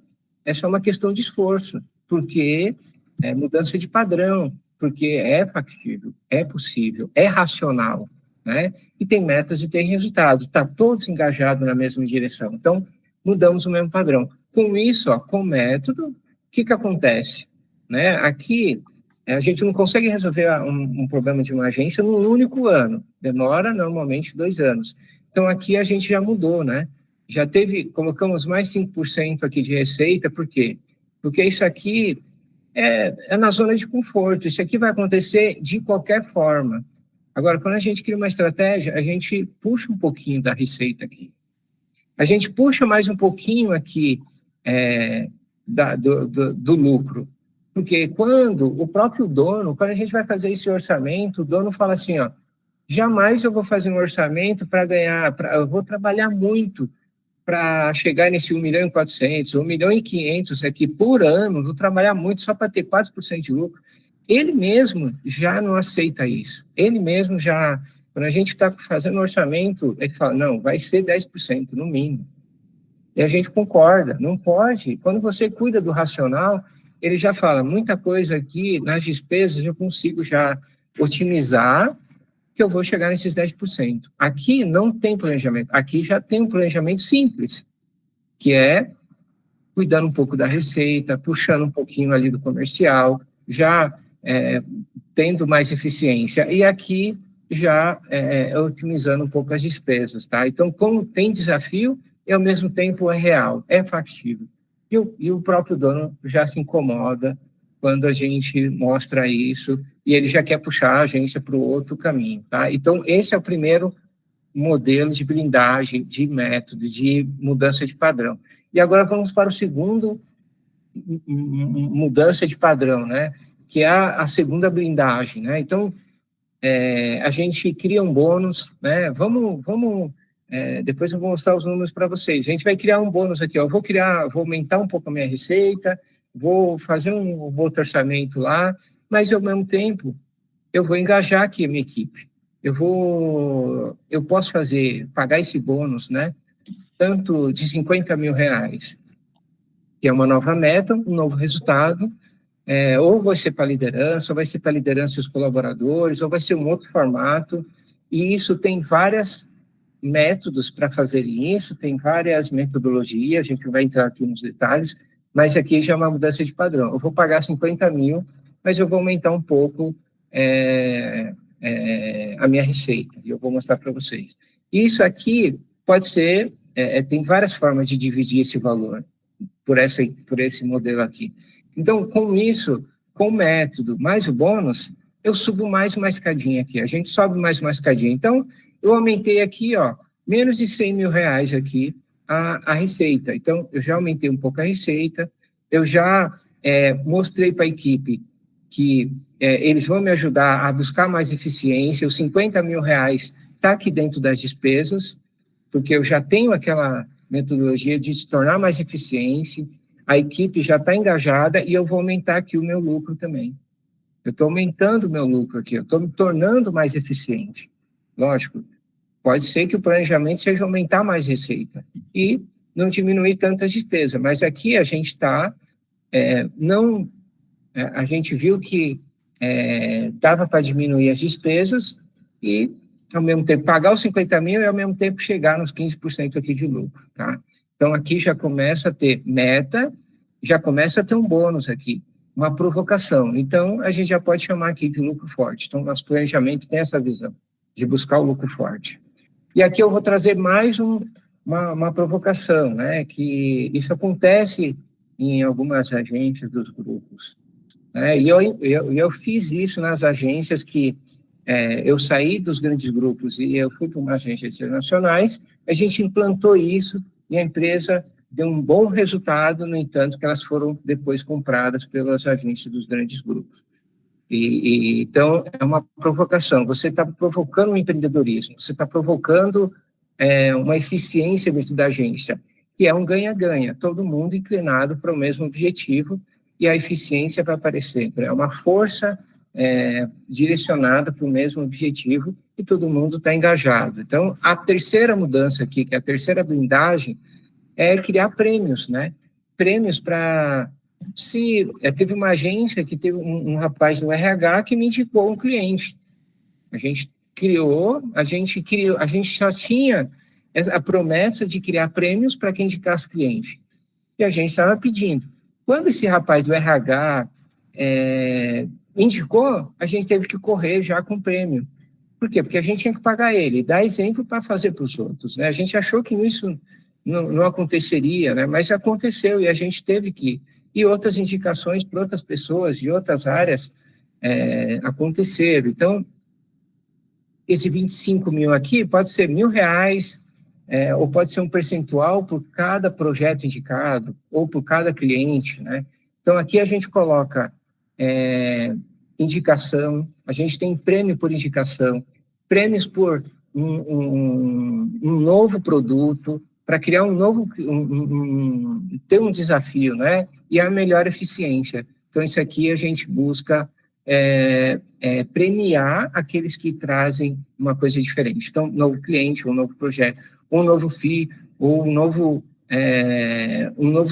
só uma questão de esforço, porque é mudança de padrão, porque é factível, é possível, é racional, né? E tem metas e tem resultados, está todos engajados na mesma direção. Então, mudamos o mesmo padrão. Com isso, ó, com o método, o que acontece? Né? Aqui, a gente não consegue resolver um problema de uma agência num único ano, demora normalmente 2 anos. Então, aqui a gente já mudou, né? Já colocamos mais 5% aqui de receita, por quê? Porque isso aqui é na zona de conforto, isso aqui vai acontecer de qualquer forma. Agora, quando a gente cria uma estratégia, a gente puxa um pouquinho da receita aqui. A gente puxa mais um pouquinho aqui do lucro. Porque quando o próprio dono, quando a gente vai fazer esse orçamento, o dono fala assim, ó, jamais eu vou fazer um orçamento para ganhar, eu vou trabalhar muito para chegar nesse 1.400.000, 1.500.000 aqui por ano, vou trabalhar muito só para ter 4% de lucro. Ele mesmo já não aceita isso. Ele mesmo já, quando a gente está fazendo orçamento, ele fala, não, vai ser 10% no mínimo. E a gente concorda, não pode. Quando você cuida do racional, ele já fala, muita coisa aqui nas despesas eu consigo já otimizar, que eu vou chegar nesses 10%. Aqui não tem planejamento, aqui já tem um planejamento simples, que é cuidando um pouco da receita, puxando um pouquinho ali do comercial, já tendo mais eficiência, e aqui já otimizando um pouco as despesas, tá? Então, como tem desafio, e ao mesmo tempo é real, é factível. E o próprio dono já se incomoda quando a gente mostra isso, e ele já quer puxar a agência para o outro caminho, tá? Então, esse é o primeiro modelo de blindagem, de método, de mudança de padrão. E agora vamos para o segundo mudança de padrão, né? Que é a segunda blindagem, né? Então, a gente cria um bônus, né? Depois eu vou mostrar os números para vocês. A gente vai criar um bônus aqui, ó. Vou aumentar um pouco a minha receita, vou fazer um outro orçamento lá, mas ao mesmo tempo eu vou engajar aqui a minha equipe. Eu posso pagar esse bônus, né? Tanto de R$50.000, que é uma nova meta, um novo resultado, ou vai ser para a liderança, ou vai ser para a liderança e os colaboradores, ou vai ser um outro formato, e isso tem vários métodos para fazer isso, tem várias metodologias, a gente vai entrar aqui nos detalhes, mas aqui já é uma mudança de padrão. Eu vou pagar 50 mil, mas eu vou aumentar um pouco a minha receita, e eu vou mostrar para vocês. Isso aqui pode ser, tem várias formas de dividir esse valor, por esse modelo aqui. Então, com isso, com o método mais o bônus, eu subo mais uma escadinha aqui, a gente sobe mais uma escadinha. Então, eu aumentei aqui, ó, menos de R$100.000 aqui a receita. Então, eu já aumentei um pouco a receita, eu já mostrei para a equipe que eles vão me ajudar a buscar mais eficiência, os R$50.000 está aqui dentro das despesas, porque eu já tenho aquela metodologia de se tornar mais eficiente, a equipe já está engajada e eu vou aumentar aqui o meu lucro também. Eu estou aumentando o meu lucro aqui, eu estou me tornando mais eficiente. Lógico, pode ser que o planejamento seja aumentar mais receita e não diminuir tantas despesas, mas aqui a gente está, a gente viu que dava para diminuir as despesas e, ao mesmo tempo, pagar os 50 mil e, ao mesmo tempo, chegar nos 15% aqui de lucro, tá? Então, aqui já começa a ter meta, já começa a ter um bônus aqui, uma provocação. Então, a gente já pode chamar aqui de lucro forte. Então, nosso planejamento tem essa visão de buscar o lucro forte. E aqui eu vou trazer mais uma provocação, né? Que isso acontece em algumas agências dos grupos. E eu fiz isso nas agências que eu saí dos grandes grupos e eu fui para umas agências internacionais, a gente implantou isso e a empresa deu um bom resultado, no entanto, que elas foram depois compradas pelas agências dos grandes grupos. Então, é uma provocação, você está provocando o empreendedorismo, você está provocando uma eficiência dentro da agência, que é um ganha-ganha, todo mundo inclinado para o mesmo objetivo, e a eficiência vai aparecer, é uma força direcionada para o mesmo objetivo, e todo mundo está engajado. Então, a terceira mudança aqui, que é a terceira blindagem, é criar prêmios, né? Prêmios para... teve uma agência que teve um rapaz no RH que me indicou um cliente. A gente já tinha a promessa de criar prêmios para quem indicasse cliente. E a gente estava pedindo. Quando esse rapaz do RH indicou, a gente teve que correr já com o prêmio. Por quê? Porque a gente tinha que pagar ele, dar exemplo para fazer para os outros, né? A gente achou que isso não aconteceria, né? Mas aconteceu e a gente teve que... E outras indicações para outras pessoas de outras áreas aconteceram. Então, esse 25 mil aqui pode ser R$1.000, ou pode ser um percentual por cada projeto indicado, ou por cada cliente, né? Então, aqui a gente coloca indicação, a gente tem prêmio por indicação, prêmios por um novo produto, para criar ter um desafio, né? E a melhor eficiência. Então, isso aqui a gente busca premiar aqueles que trazem uma coisa diferente. Então, um novo cliente, um novo projeto, um novo FII, ou um novo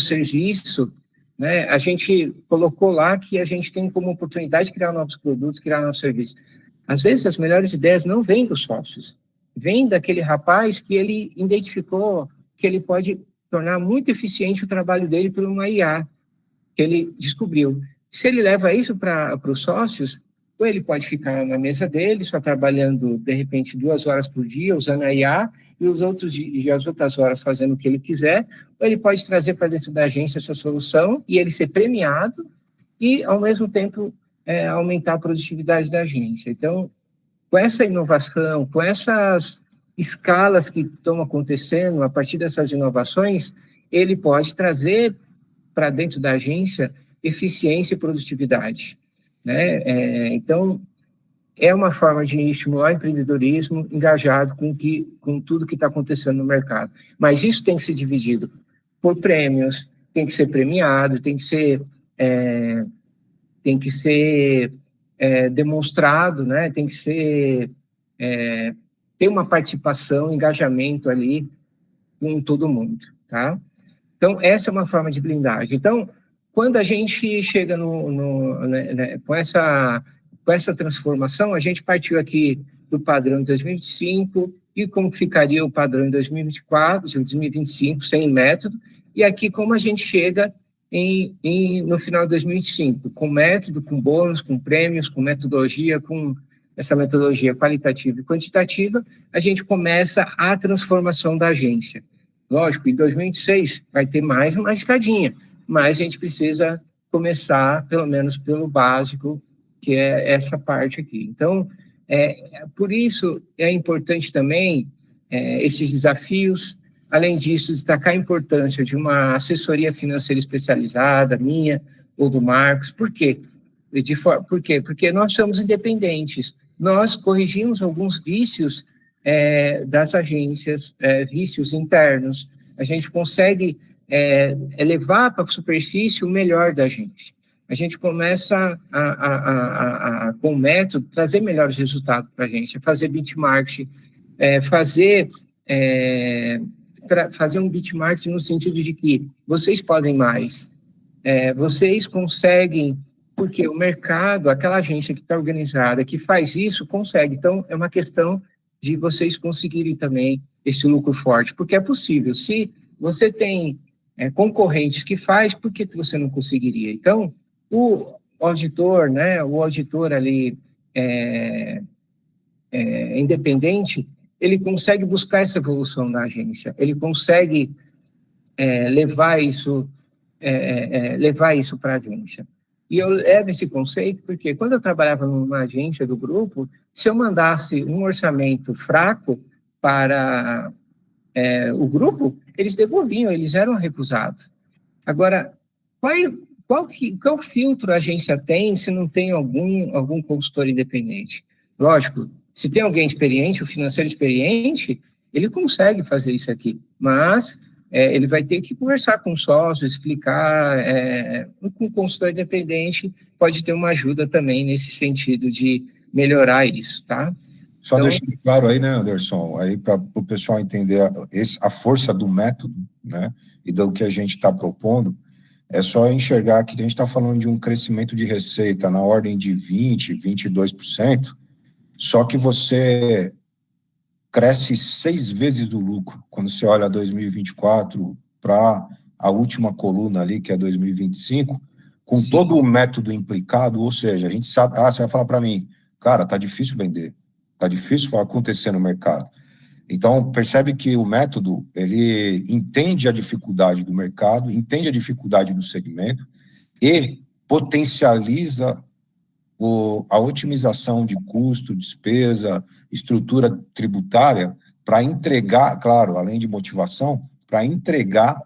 serviço, né? A gente colocou lá que a gente tem como oportunidade de criar novos produtos, criar novos serviços. Às vezes, as melhores ideias não vêm dos sócios, vêm daquele rapaz que ele identificou que ele pode tornar muito eficiente o trabalho dele por uma IA, que ele descobriu. Se ele leva isso para os sócios, ou ele pode ficar na mesa dele, só trabalhando, de repente, 2 horas por dia, usando a IA, e as outras horas fazendo o que ele quiser, ou ele pode trazer para dentro da agência essa solução e ele ser premiado e, ao mesmo tempo, aumentar a produtividade da agência. Então, com essa inovação, com essas escalas que estão acontecendo a partir dessas inovações, ele pode trazer para dentro da agência eficiência e produtividade, né? Então, é uma forma de estimular o empreendedorismo engajado com tudo que está acontecendo no mercado. Mas isso tem que ser dividido por prêmios, tem que ser premiado, tem que ser demonstrado, né? Tem que ser ter uma participação, engajamento ali com todo mundo, tá? Então, essa é uma forma de blindagem. Então, quando a gente chega com essa transformação, a gente partiu aqui do padrão de 2025 e como ficaria o padrão em 2024, 2025, sem método, e aqui como a gente chega no final de 2025, com método, com bônus, com prêmios, com metodologia, com essa metodologia qualitativa e quantitativa, a gente começa a transformação da agência. Lógico, em 2026 vai ter mais uma escadinha, mas a gente precisa começar, pelo menos, pelo básico, que é essa parte aqui. Então, por isso é importante também esses desafios. Além disso, destacar a importância de uma assessoria financeira especializada, minha ou do Marcos. Por quê? Por quê? Porque nós somos independentes. Nós corrigimos alguns vícios das agências, vícios internos. A gente consegue levar para a superfície o melhor da agência. A gente começa com o método, trazer melhores resultados para a agência, fazer benchmark, fazer um benchmark no sentido de que vocês podem mais, vocês conseguem, porque o mercado, aquela agência que está organizada, que faz isso, consegue. Então, é uma questão de vocês conseguirem também esse lucro forte, porque é possível. Se você tem concorrentes que faz, por que você não conseguiria? Então, o auditor, né, o auditor ali independente, ele consegue buscar essa evolução da agência, ele consegue levar isso para a agência. E eu levo esse conceito porque quando eu trabalhava numa agência do grupo, se eu mandasse um orçamento fraco para o grupo, eles devolviam, eles eram recusados. Agora, qual filtro a agência tem se não tem algum consultor independente? Lógico, se tem alguém experiente, o financeiro experiente, ele consegue fazer isso aqui, mas ele vai ter que conversar com o sócio, explicar, com o consultor independente pode ter uma ajuda também nesse sentido de melhorar isso, tá? Só então, deixando claro aí, né, Anderson, aí para o pessoal entender a força do método, né, e do que a gente está propondo, é só enxergar que a gente está falando de um crescimento de receita na ordem de 20%, 22%, só que você cresce 6 vezes o lucro, quando você olha 2024 para a última coluna ali, que é 2025, com Sim. todo o método implicado, ou seja, a gente sabe, você vai falar para mim, cara, tá difícil vender, tá difícil acontecer no mercado. Então, percebe que o método, ele entende a dificuldade do mercado, entende a dificuldade do segmento e potencializa a otimização de custo, despesa, estrutura tributária para entregar, claro, além de motivação, para entregar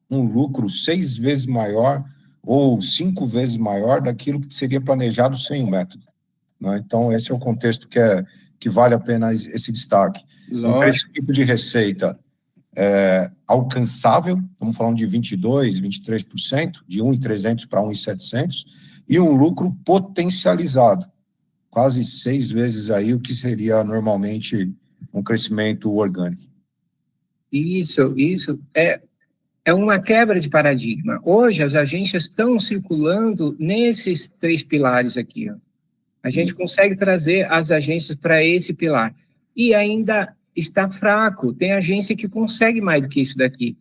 um lucro 6 vezes maior ou 5 vezes maior daquilo que seria planejado sem o método. Né? Então, esse é o contexto que vale a pena esse destaque. Um crescimento de receita alcançável, estamos falando de 22%, 23%, de 1.300 para 1.700, e um lucro potencializado, quase 6 vezes aí o que seria normalmente um crescimento orgânico. Isso é uma quebra de paradigma. Hoje, as agências estão circulando nesses 3 pilares aqui. Ó. A gente consegue trazer as agências para esse pilar. E ainda está fraco. Tem agência que consegue mais do que isso daqui.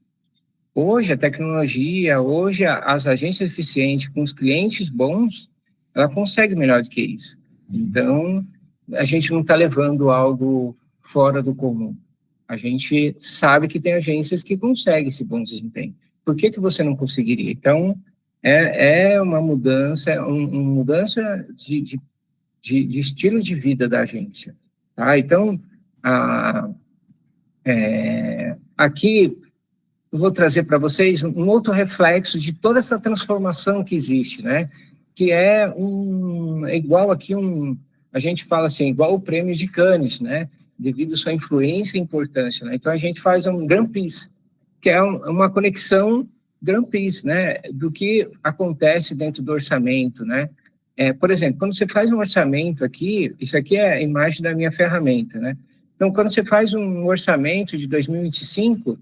Hoje, a tecnologia, hoje, as agências eficientes com os clientes bons, ela consegue melhor do que isso. Então, a gente não está levando algo fora do comum. A gente sabe que tem agências que conseguem esse bom desempenho. Por que você não conseguiria? Então, é uma mudança, uma mudança de estilo de vida da agência. Tá? Então, aqui eu vou trazer para vocês um outro reflexo de toda essa transformação que existe, né? Que é igual aqui a gente fala assim, igual o prêmio de Cannes, né? Devido à sua influência e importância, né? Então a gente faz um Grand Prix, que é uma conexão Grand Prix, né? Do que acontece dentro do orçamento, né? Por exemplo, quando você faz um orçamento aqui, isso aqui é a imagem da minha ferramenta, né? Então, quando você faz um orçamento de 2025,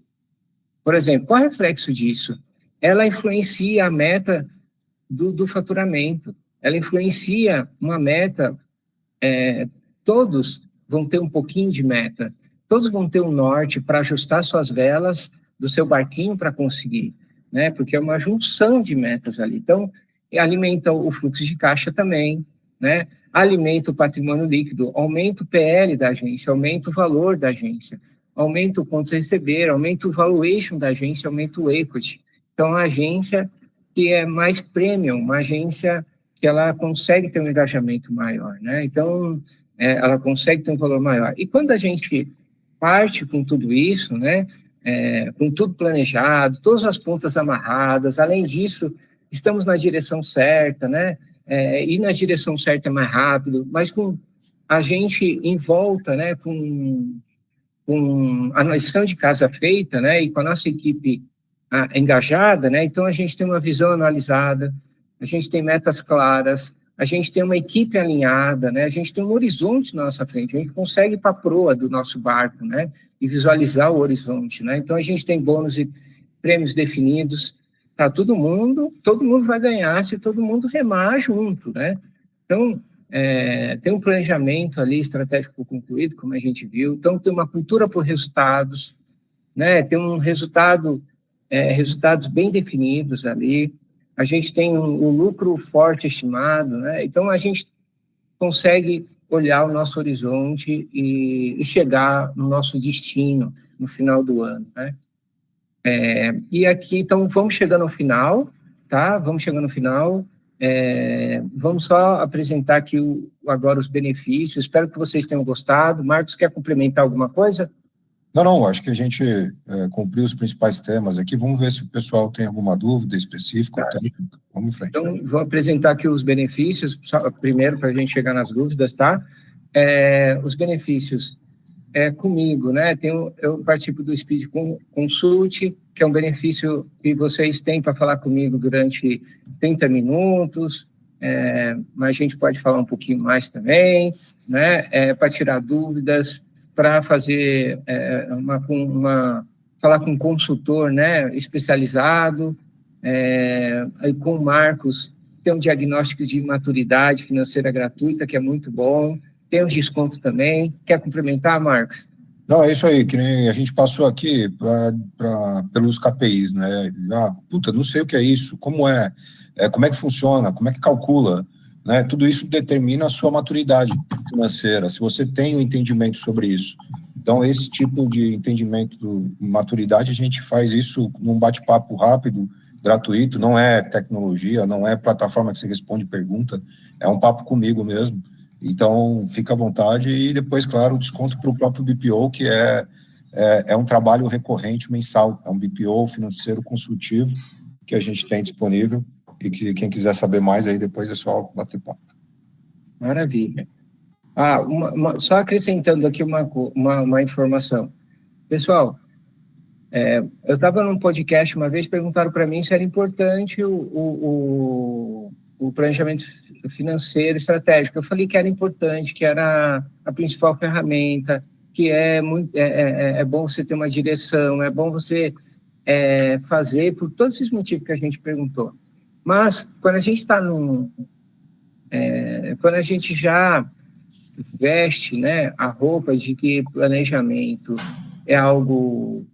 por exemplo, qual é o reflexo disso? Ela influencia a meta do faturamento, ela influencia uma meta, todos vão ter um pouquinho de meta, todos vão ter um norte para ajustar suas velas do seu barquinho para conseguir, né? Porque é uma junção de metas ali. Então, alimenta o fluxo de caixa também, né? Alimenta o patrimônio líquido, aumenta o PL da agência, aumenta o valor da agência, aumenta o pontos a receber, aumenta o valuation da agência, aumenta o equity. Então, a agência que é mais premium, uma agência que ela consegue ter um engajamento maior, né? Então, ela consegue ter um valor maior. E quando a gente parte com tudo isso, né? Com tudo planejado, todas as pontas amarradas, além disso, estamos na direção certa, né? Ir na direção certa é mais rápido, mas com a gente em volta, né? Com a lição de casa feita, né? E com a nossa equipe engajada, né? Então a gente tem uma visão analisada, a gente tem metas claras, a gente tem uma equipe alinhada, né? A gente tem um horizonte na nossa frente, a gente consegue ir para a proa do nosso barco, né? E visualizar o horizonte, né? Então a gente tem bônus e prêmios definidos. Tá, todo mundo vai ganhar se todo mundo remar junto, né? Então, tem um planejamento ali estratégico concluído, como a gente viu. Então, tem uma cultura por resultados, né? Tem um resultados bem definidos ali. A gente tem um lucro forte estimado, né? Então, a gente consegue olhar o nosso horizonte e chegar no nosso destino no final do ano, né? E aqui, então, vamos chegando ao final, tá? Vamos chegando ao final. Vamos só apresentar aqui agora os benefícios. Espero que vocês tenham gostado. Marcos, quer complementar alguma coisa? Não, acho que a gente cumpriu os principais temas aqui. Vamos ver se o pessoal tem alguma dúvida específica ou técnica. Vamos em frente. Então, vou apresentar aqui os benefícios, primeiro, para a gente chegar nas dúvidas, tá? Os benefícios comigo, né? Eu participo do Speed Consult, que é um benefício que vocês têm para falar comigo durante 30 minutos, mas a gente pode falar um pouquinho mais também, né? Para tirar dúvidas, para fazer falar com um consultor, né? Especializado, com o Marcos, tem um diagnóstico de maturidade financeira gratuita, que é muito bom. Tem os descontos também. Quer complementar, Marcos? Não, é isso aí, que nem a gente passou aqui pelos KPIs, né? Não sei o que é isso, como é que funciona, como é que calcula, né? Tudo isso determina a sua maturidade financeira, se você tem um entendimento sobre isso. Então, esse tipo de entendimento, maturidade, a gente faz isso num bate-papo rápido, gratuito, não é tecnologia, não é plataforma que você responde pergunta, é um papo comigo mesmo. Então, fica à vontade e depois, claro, o desconto para o próprio BPO, que é um trabalho recorrente mensal, é um BPO financeiro consultivo que a gente tem disponível e que quem quiser saber mais aí depois é só bater papo. Maravilha. Só acrescentando aqui uma informação. Pessoal, eu estava num podcast uma vez, perguntaram para mim se era importante o planejamento financeiro estratégico. Eu falei que era importante, que era a principal ferramenta, que é bom você ter uma direção, é bom você fazer por todos esses motivos que a gente perguntou. Mas quando a gente está quando a gente já veste, né, a roupa de que planejamento é algo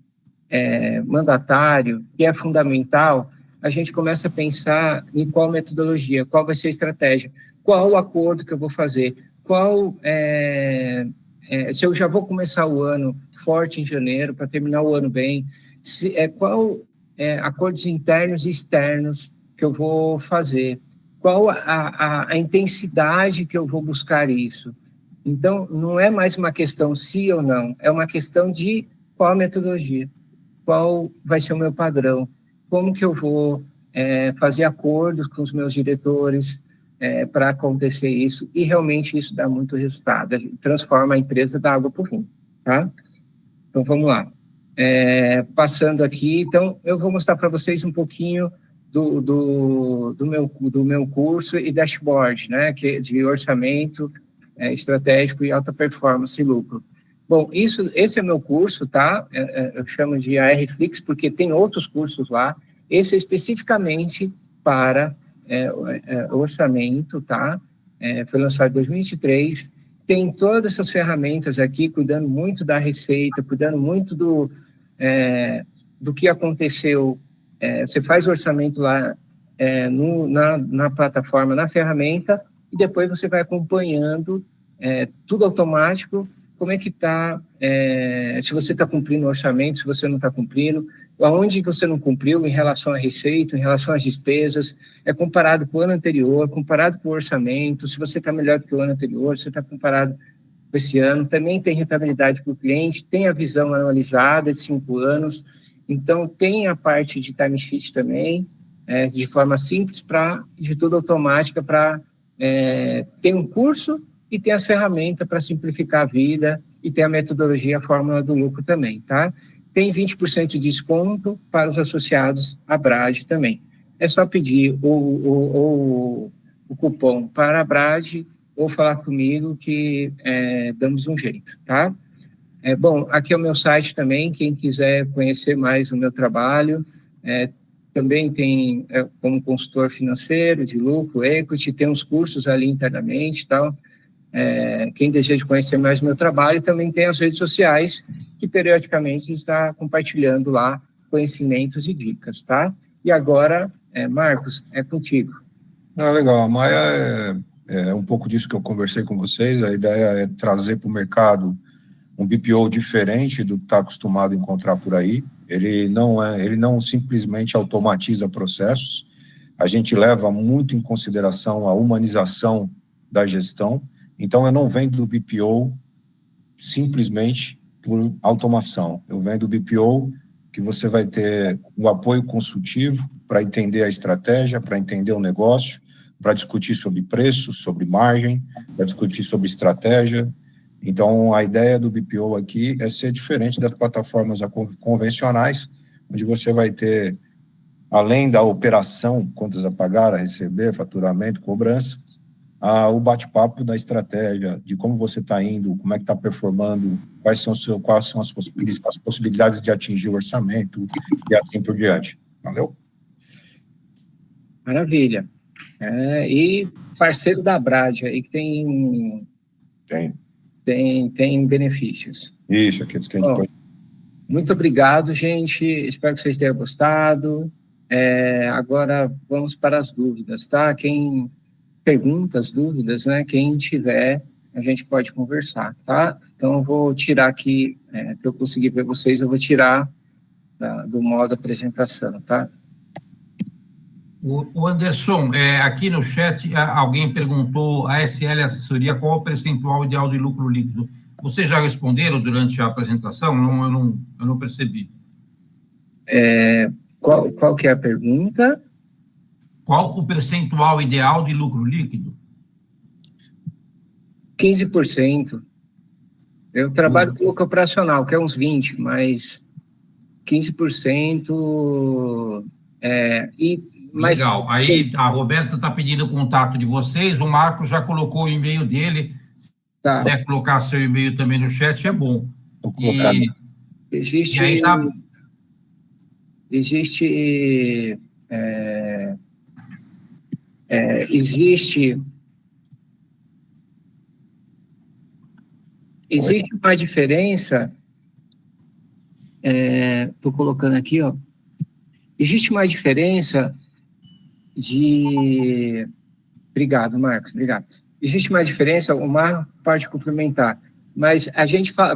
mandatário, que é fundamental, a gente começa a pensar em qual metodologia, qual vai ser a estratégia, qual o acordo que eu vou fazer, se eu já vou começar o ano forte em janeiro, para terminar o ano bem, qual acordos internos e externos que eu vou fazer, qual a intensidade que eu vou buscar isso. Então, não é mais uma questão sim ou não, é uma questão de qual a metodologia, qual vai ser o meu padrão, como que eu vou fazer acordos com os meus diretores para acontecer isso, e realmente isso dá muito resultado, transforma a empresa da água para o vinho, tá? Então, vamos lá. Passando aqui, então, eu vou mostrar para vocês um pouquinho do meu curso e dashboard, né, que de orçamento estratégico e alta performance e lucro. Bom, esse é meu curso, tá? Eu chamo de ARFlix, porque tem outros cursos lá. Esse é especificamente para orçamento, tá? Foi lançado em 2023. Tem todas essas ferramentas aqui, cuidando muito da receita, cuidando muito do que aconteceu. Você faz o orçamento lá na plataforma, na ferramenta, e depois você vai acompanhando tudo automático, como é que está, se você está cumprindo o orçamento, se você não está cumprindo, aonde você não cumpriu em relação à receita, em relação às despesas, comparado com o ano anterior, comparado com o orçamento, se você está melhor do que o ano anterior, se está comparado com esse ano, também tem rentabilidade para o cliente, tem a visão anualizada de 5 anos, então tem a parte de timesheet também, de forma simples, de tudo automática, para ter um curso e tem as ferramentas para simplificar a vida e tem a metodologia, a fórmula do lucro também, tá? Tem 20% de desconto para os associados à Brade também. É só pedir o cupom para a Brade ou falar comigo que damos um jeito, tá? Bom, aqui é o meu site também, quem quiser conhecer mais o meu trabalho, também tem como consultor financeiro, de lucro, equity, tem uns cursos ali internamente e tal. Quem deseja conhecer mais o meu trabalho, também tem as redes sociais, que periodicamente está compartilhando lá conhecimentos e dicas, tá? E agora, Marcos, é contigo. Legal, a Maia é um pouco disso que eu conversei com vocês, a ideia é trazer para o mercado um BPO diferente do que está acostumado a encontrar por aí. Ele não simplesmente automatiza processos, a gente leva muito em consideração a humanização da gestão. Então, eu não vendo do BPO simplesmente por automação. Eu vendo do BPO que você vai ter um apoio consultivo para entender a estratégia, para entender o negócio, para discutir sobre preço, sobre margem, para discutir sobre estratégia. Então, a ideia do BPO aqui é ser diferente das plataformas convencionais, onde você vai ter, além da operação, contas a pagar, a receber, faturamento, cobrança, o bate-papo da estratégia, de como você está indo, como é que está performando, quais são as possibilidades de atingir o orçamento e assim por diante. Valeu? Maravilha. E parceiro da Brade aí, que tem... Tem. Tem benefícios. Isso, aqueles que a gente pode... Muito obrigado, gente. Espero que vocês tenham gostado. Agora vamos para as dúvidas, tá? Quem pergunta as dúvidas, né? Quem tiver, a gente pode conversar, tá? Então, eu vou tirar aqui, para eu conseguir ver vocês, eu vou tirar do modo apresentação, tá? O Anderson, aqui no chat, alguém perguntou a SL Assessoria qual o percentual ideal de lucro líquido. Vocês já responderam durante a apresentação? Eu não percebi. Qual que é a pergunta? Qual o percentual ideal de lucro líquido? 15%. Eu trabalho com lucro operacional, que é uns 20%, mas 15%... Legal. Aí a Roberta está pedindo o contato de vocês, o Marco já colocou o e-mail dele. Tá. Se puder colocar seu e-mail também no chat, é bom. Vou colocar. Existe uma diferença, estou colocando aqui, ó. Existe uma diferença de... Obrigado, Marcos, obrigado. Existe uma diferença, o Marco pode complementar, mas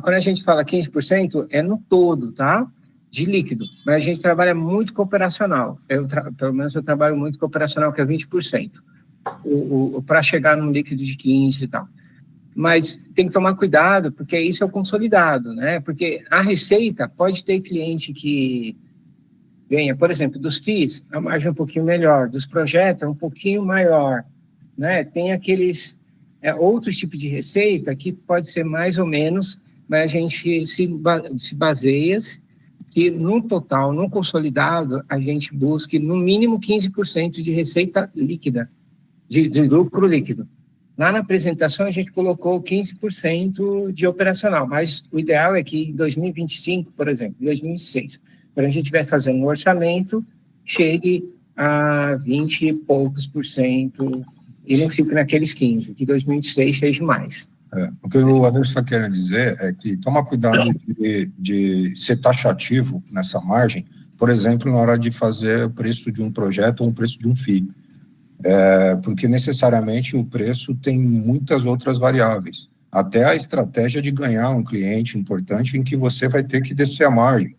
quando a gente fala 15%, é no todo, tá? De líquido, mas a gente trabalha muito com operacional. Pelo menos eu trabalho muito com operacional, que é 20%. Para chegar num líquido de 15% e tal. Mas tem que tomar cuidado, porque isso é o consolidado, né? Porque a receita pode ter cliente que ganha, por exemplo, dos FIIs, a margem é um pouquinho melhor, dos projetos é um pouquinho maior, né? Tem aqueles outros tipos de receita que pode ser mais ou menos, mas a gente se baseia que no total, no consolidado, a gente busque no mínimo 15% de receita líquida, de lucro líquido. Lá na apresentação a gente colocou 15% de operacional, mas o ideal é que em 2025, por exemplo, 2026, quando a gente estiver fazendo um orçamento, chegue a 20 e poucos por cento e não fique naqueles 15%, que 2026 seja mais. O que o Anderson está querendo dizer é que toma cuidado de ser taxativo nessa margem, por exemplo, na hora de fazer o preço de um projeto ou o preço de um FII. Porque necessariamente o preço tem muitas outras variáveis, até a estratégia de ganhar um cliente importante em que você vai ter que descer a margem.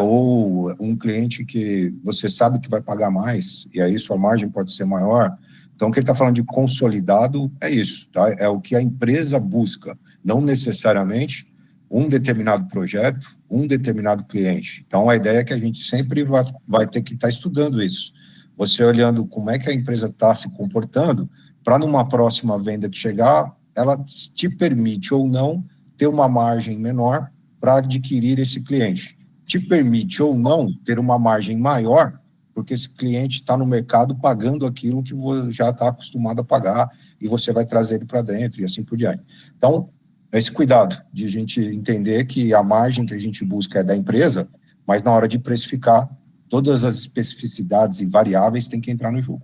Ou um cliente que você sabe que vai pagar mais, e aí sua margem pode ser maior. Então, o que ele está falando de consolidado é isso, tá? É o que a empresa busca, não necessariamente um determinado projeto, um determinado cliente. Então, a ideia é que a gente sempre vai ter que estar estudando isso. Você olhando como é que a empresa está se comportando, para numa próxima venda que chegar, ela te permite ou não ter uma margem menor para adquirir esse cliente. Te permite ou não ter uma margem maior, porque esse cliente está no mercado pagando aquilo que você já está acostumado a pagar e você vai trazer ele para dentro e assim por diante. Então, esse cuidado de a gente entender que a margem que a gente busca é da empresa, mas na hora de precificar, todas as especificidades e variáveis têm que entrar no jogo.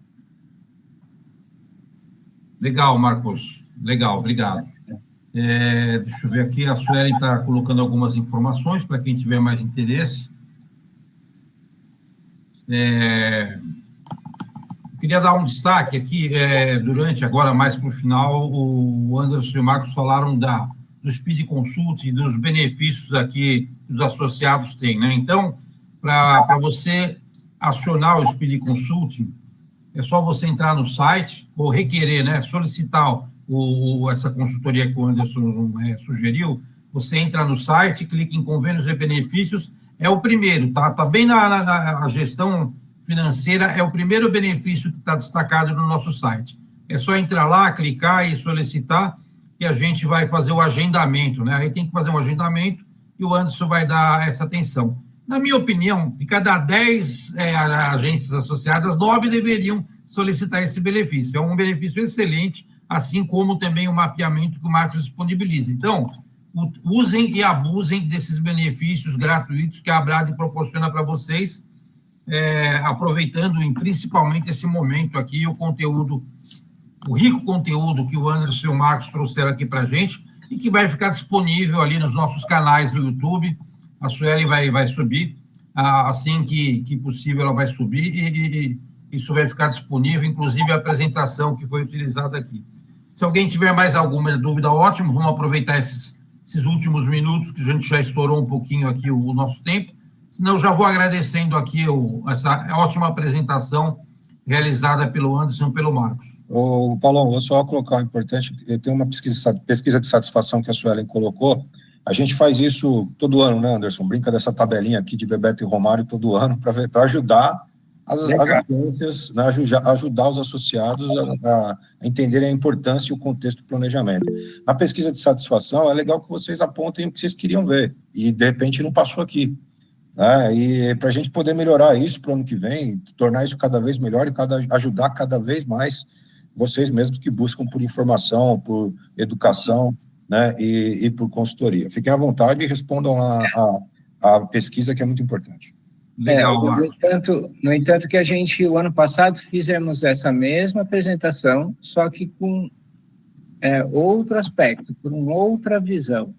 Legal, Marcos. Legal, obrigado. Deixa eu ver aqui, a Suelen está colocando algumas informações para quem tiver mais interesse. Eu queria dar um destaque aqui, durante, agora mais para o final, o Anderson e o Marcos falaram do Speed Consult e dos benefícios aqui que os associados têm, né? Então, para você acionar o Speed Consulting, é só você entrar no site ou requerer, né, solicitar essa consultoria que o Anderson sugeriu. Você entra no site, clica em convênios e benefícios, é o primeiro, tá bem na gestão financeira, é o primeiro benefício que está destacado no nosso site. É só entrar lá, clicar e solicitar, que a gente vai fazer o agendamento, né? Aí tem que fazer um agendamento e o Anderson vai dar essa atenção. Na minha opinião, de cada 10 agências associadas, 9 deveriam solicitar esse benefício. É um benefício excelente, assim como também o mapeamento que o Marcos disponibiliza. Então, usem e abusem desses benefícios gratuitos que a Abrad proporciona para vocês, aproveitando principalmente esse momento aqui, o rico conteúdo que o Anderson e o Marcos trouxeram aqui para a gente, e que vai ficar disponível ali nos nossos canais do YouTube. A Sueli vai subir, assim que possível ela vai subir, e isso vai ficar disponível, inclusive a apresentação que foi utilizada aqui. Se alguém tiver mais alguma dúvida, ótimo, vamos aproveitar esses últimos minutos, que a gente já estourou um pouquinho aqui o nosso tempo, senão eu já vou agradecendo aqui essa ótima apresentação realizada pelo Anderson e pelo Marcos. Ô, Paulão, vou só colocar o importante, tem uma pesquisa de satisfação que a Suelen colocou, a gente faz isso todo ano, né, Anderson? Brinca dessa tabelinha aqui de Bebeto e Romário todo ano, para ajudar as agências, né, ajudar os associados a entenderem a importância e o contexto do planejamento. Na pesquisa de satisfação, é legal que vocês apontem o que vocês queriam ver, e de repente não passou aqui. Né? E para a gente poder melhorar isso para o ano que vem, tornar isso cada vez melhor e ajudar cada vez mais vocês mesmos que buscam por informação, por educação, né, e por consultoria. Fiquem à vontade e respondam lá a pesquisa, que é muito importante. Legal, no entanto, que a gente, o ano passado, fizemos essa mesma apresentação, só que com outro aspecto, por uma outra visão.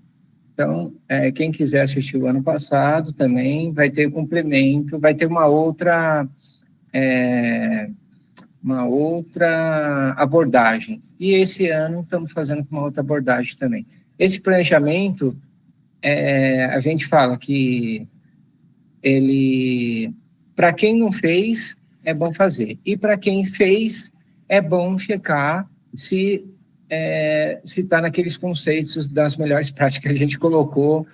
Então, quem quiser assistir o ano passado também vai ter complemento, vai ter uma outra abordagem. E esse ano estamos fazendo uma outra abordagem também. Esse planejamento, a gente fala que ele, para quem não fez, é bom fazer. E para quem fez, é bom checar se está naqueles conceitos das melhores práticas que a gente colocou,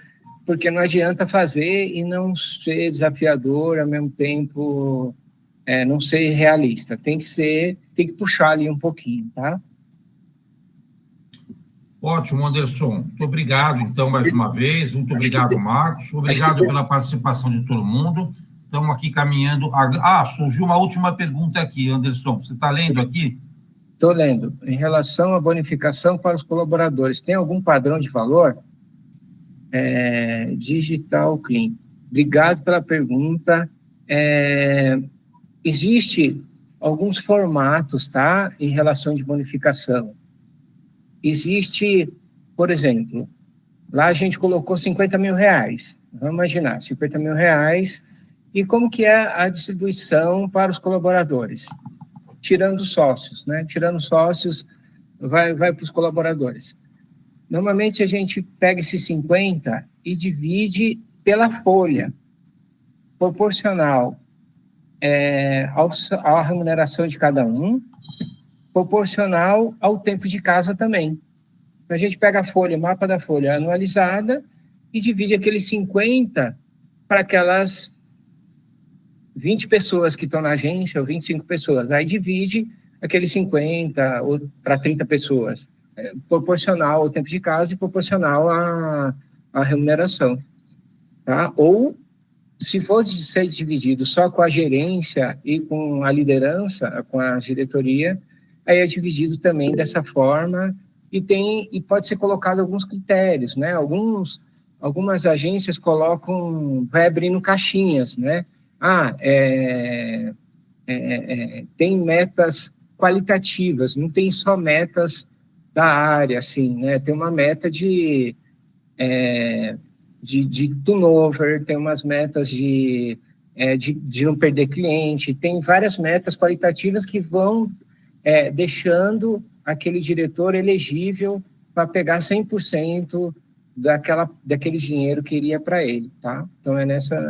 porque não adianta fazer e não ser desafiador, ao mesmo tempo não ser realista. Tem que puxar ali um pouquinho, tá? Ótimo, Anderson. Muito obrigado, então, mais uma vez. Muito obrigado, Marcos. Obrigado pela participação de todo mundo. Estamos aqui caminhando. Surgiu uma última pergunta aqui, Anderson. Você está lendo aqui? Estou lendo. Em relação à bonificação para os colaboradores, tem algum padrão de valor? Digital Clean. Obrigado pela pergunta. Existe alguns formatos, tá? Em relação de bonificação. Existe, por exemplo, lá a gente colocou R$50 mil. Vamos imaginar, R$50 mil. E como que é a distribuição para os colaboradores? Tirando sócios, né? Tirando sócios, vai para os colaboradores. Normalmente a gente pega esses 50 e divide pela folha, proporcional à remuneração de cada um, proporcional ao tempo de casa também. A gente pega a folha, mapa da folha anualizada e divide aqueles 50 para aquelas 20 pessoas que estão na agência, ou 25 pessoas. Aí divide aqueles 50 para 30 pessoas, proporcional ao tempo de casa e proporcional à remuneração. Tá? Ou, se fosse ser dividido só com a gerência e com a liderança, com a diretoria, aí é dividido também dessa forma e pode ser colocado alguns critérios, né? Algumas agências vai abrindo caixinhas, né? Tem metas qualitativas, não tem só metas da área, assim, né? Tem uma meta de turnover, tem umas metas de não perder cliente, tem várias metas qualitativas que vão deixando aquele diretor elegível para pegar 100% daquele dinheiro que iria para ele, tá? Então,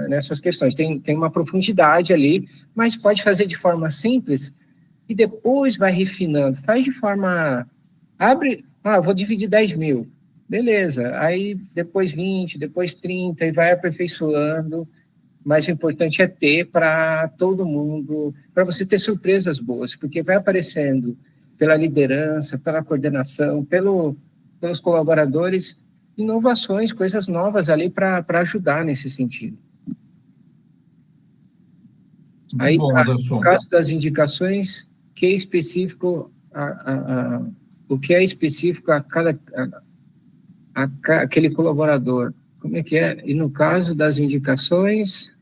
nessas questões. Tem uma profundidade ali, mas pode fazer de forma simples e depois vai refinando. Faz de forma... vou dividir 10 mil. Beleza. Aí, depois 20, depois 30, e vai aperfeiçoando. Mas o importante é ter para todo mundo, para você ter surpresas boas, porque vai aparecendo pela liderança, pela coordenação, pelos colaboradores, inovações, coisas novas ali para ajudar nesse sentido. Aí, no caso das indicações, que é específico o que é específico a aquele colaborador? Como é que é? E no caso das indicações...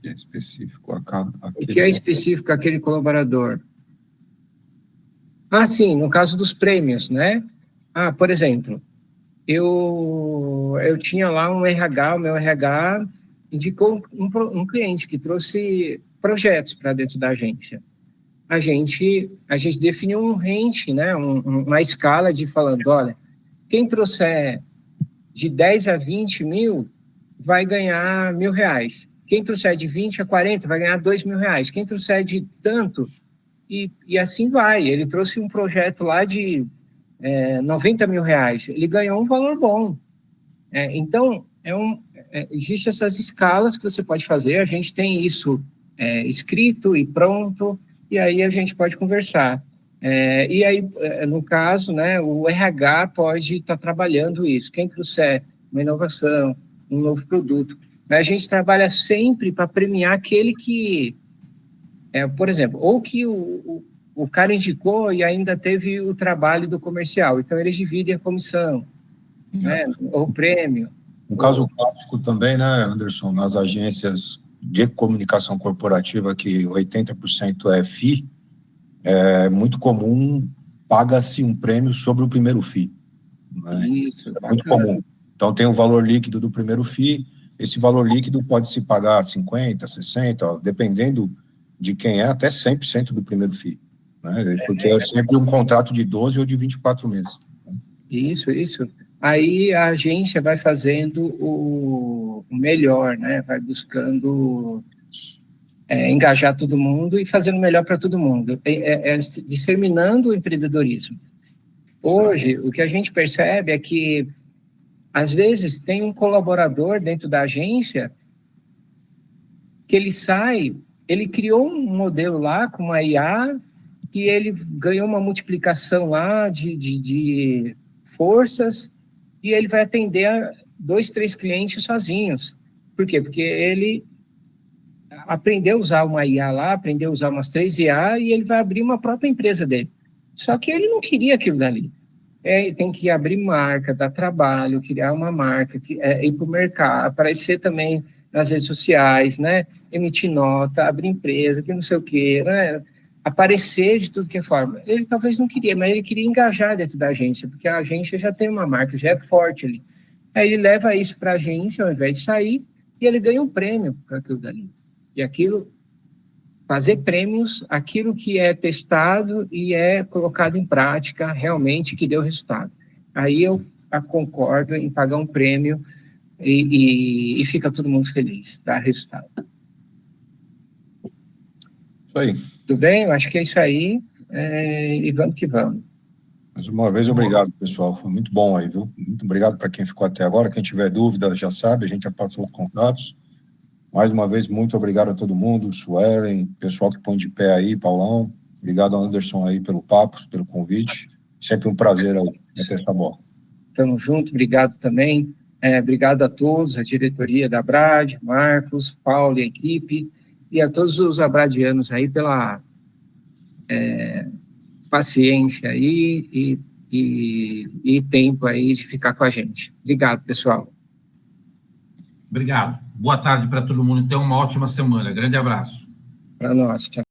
É específico o que é específico àquele colaborador? Sim, no caso dos prêmios, né? Por exemplo, eu tinha lá um RH, o meu RH indicou um cliente que trouxe projetos para dentro da agência. A gente definiu um range, né, uma escala de falando, olha, quem trouxer de 10 a 20 mil vai ganhar R$1.000. Quem trouxer de 20 a 40 vai ganhar R$2.000. Quem trouxer de tanto, e assim vai. Ele trouxe um projeto lá de R$90 mil. Ele ganhou um valor bom. Então, existem essas escalas que você pode fazer. A gente tem isso escrito e pronto, e aí a gente pode conversar. E aí, no caso, né, o RH pode estar trabalhando isso. Quem trouxer uma inovação, um novo produto, a gente trabalha sempre para premiar aquele que, por exemplo, ou que o cara indicou e ainda teve o trabalho do comercial, então eles dividem a comissão, né, ou o prêmio. Um caso clássico também, né, Anderson, nas agências de comunicação corporativa, que 80% é FII, é muito comum, paga-se um prêmio sobre o primeiro FII. Né? Isso, é muito comum. Então, tem o valor líquido do primeiro FII, esse valor líquido pode se pagar 50%, 60%, dependendo de quem até 100% do primeiro FII. Né? Porque é sempre um contrato de 12 ou de 24 meses. Isso. Aí a agência vai fazendo o melhor, né? Vai buscando engajar todo mundo e fazendo o melhor para todo mundo, disseminando o empreendedorismo. Hoje, o que a gente percebe é que, às vezes, tem um colaborador dentro da agência que ele criou um modelo lá com uma IA, que ele ganhou uma multiplicação lá de forças, e ele vai atender 2, 3 clientes sozinhos. Por quê? Porque ele aprendeu a usar uma IA lá, aprendeu a usar umas 3 IA, e ele vai abrir uma própria empresa dele. Só que ele não queria aquilo dali. Tem que abrir marca, dar trabalho, criar uma marca, ir para o mercado, aparecer também nas redes sociais, né? Emitir nota, abrir empresa, que não sei o quê, né? Aparecer de tudo que é forma. Ele talvez não queria, mas ele queria engajar dentro da agência, porque a agência já tem uma marca, já é forte ali. Aí ele leva isso para a agência, ao invés de sair, e ele ganha um prêmio para aquilo dali. E aquilo, fazer prêmios, aquilo que é testado e é colocado em prática realmente que deu resultado. Aí eu concordo em pagar um prêmio e fica todo mundo feliz, dá resultado. Isso aí. Tudo bem? Eu acho que é isso aí, e vamos que vamos. Mais uma vez, obrigado, pessoal. Foi muito bom aí, viu? Muito obrigado para quem ficou até agora. Quem tiver dúvida, já sabe, a gente já passou os contatos. Mais uma vez, muito obrigado a todo mundo, Suelen, pessoal que põe de pé aí, Paulão. Obrigado, Anderson, aí, pelo papo, pelo convite. Sempre um prazer aí, meter essa bola. Tamo junto, obrigado também. Obrigado a todos, a diretoria da Abrad, Marcos, Paulo e a equipe, e a todos os abradianos aí pela paciência aí e tempo aí de ficar com a gente. Obrigado, pessoal. Obrigado. Boa tarde para todo mundo. Tenha uma ótima semana. Grande abraço. Para nós. Tchau.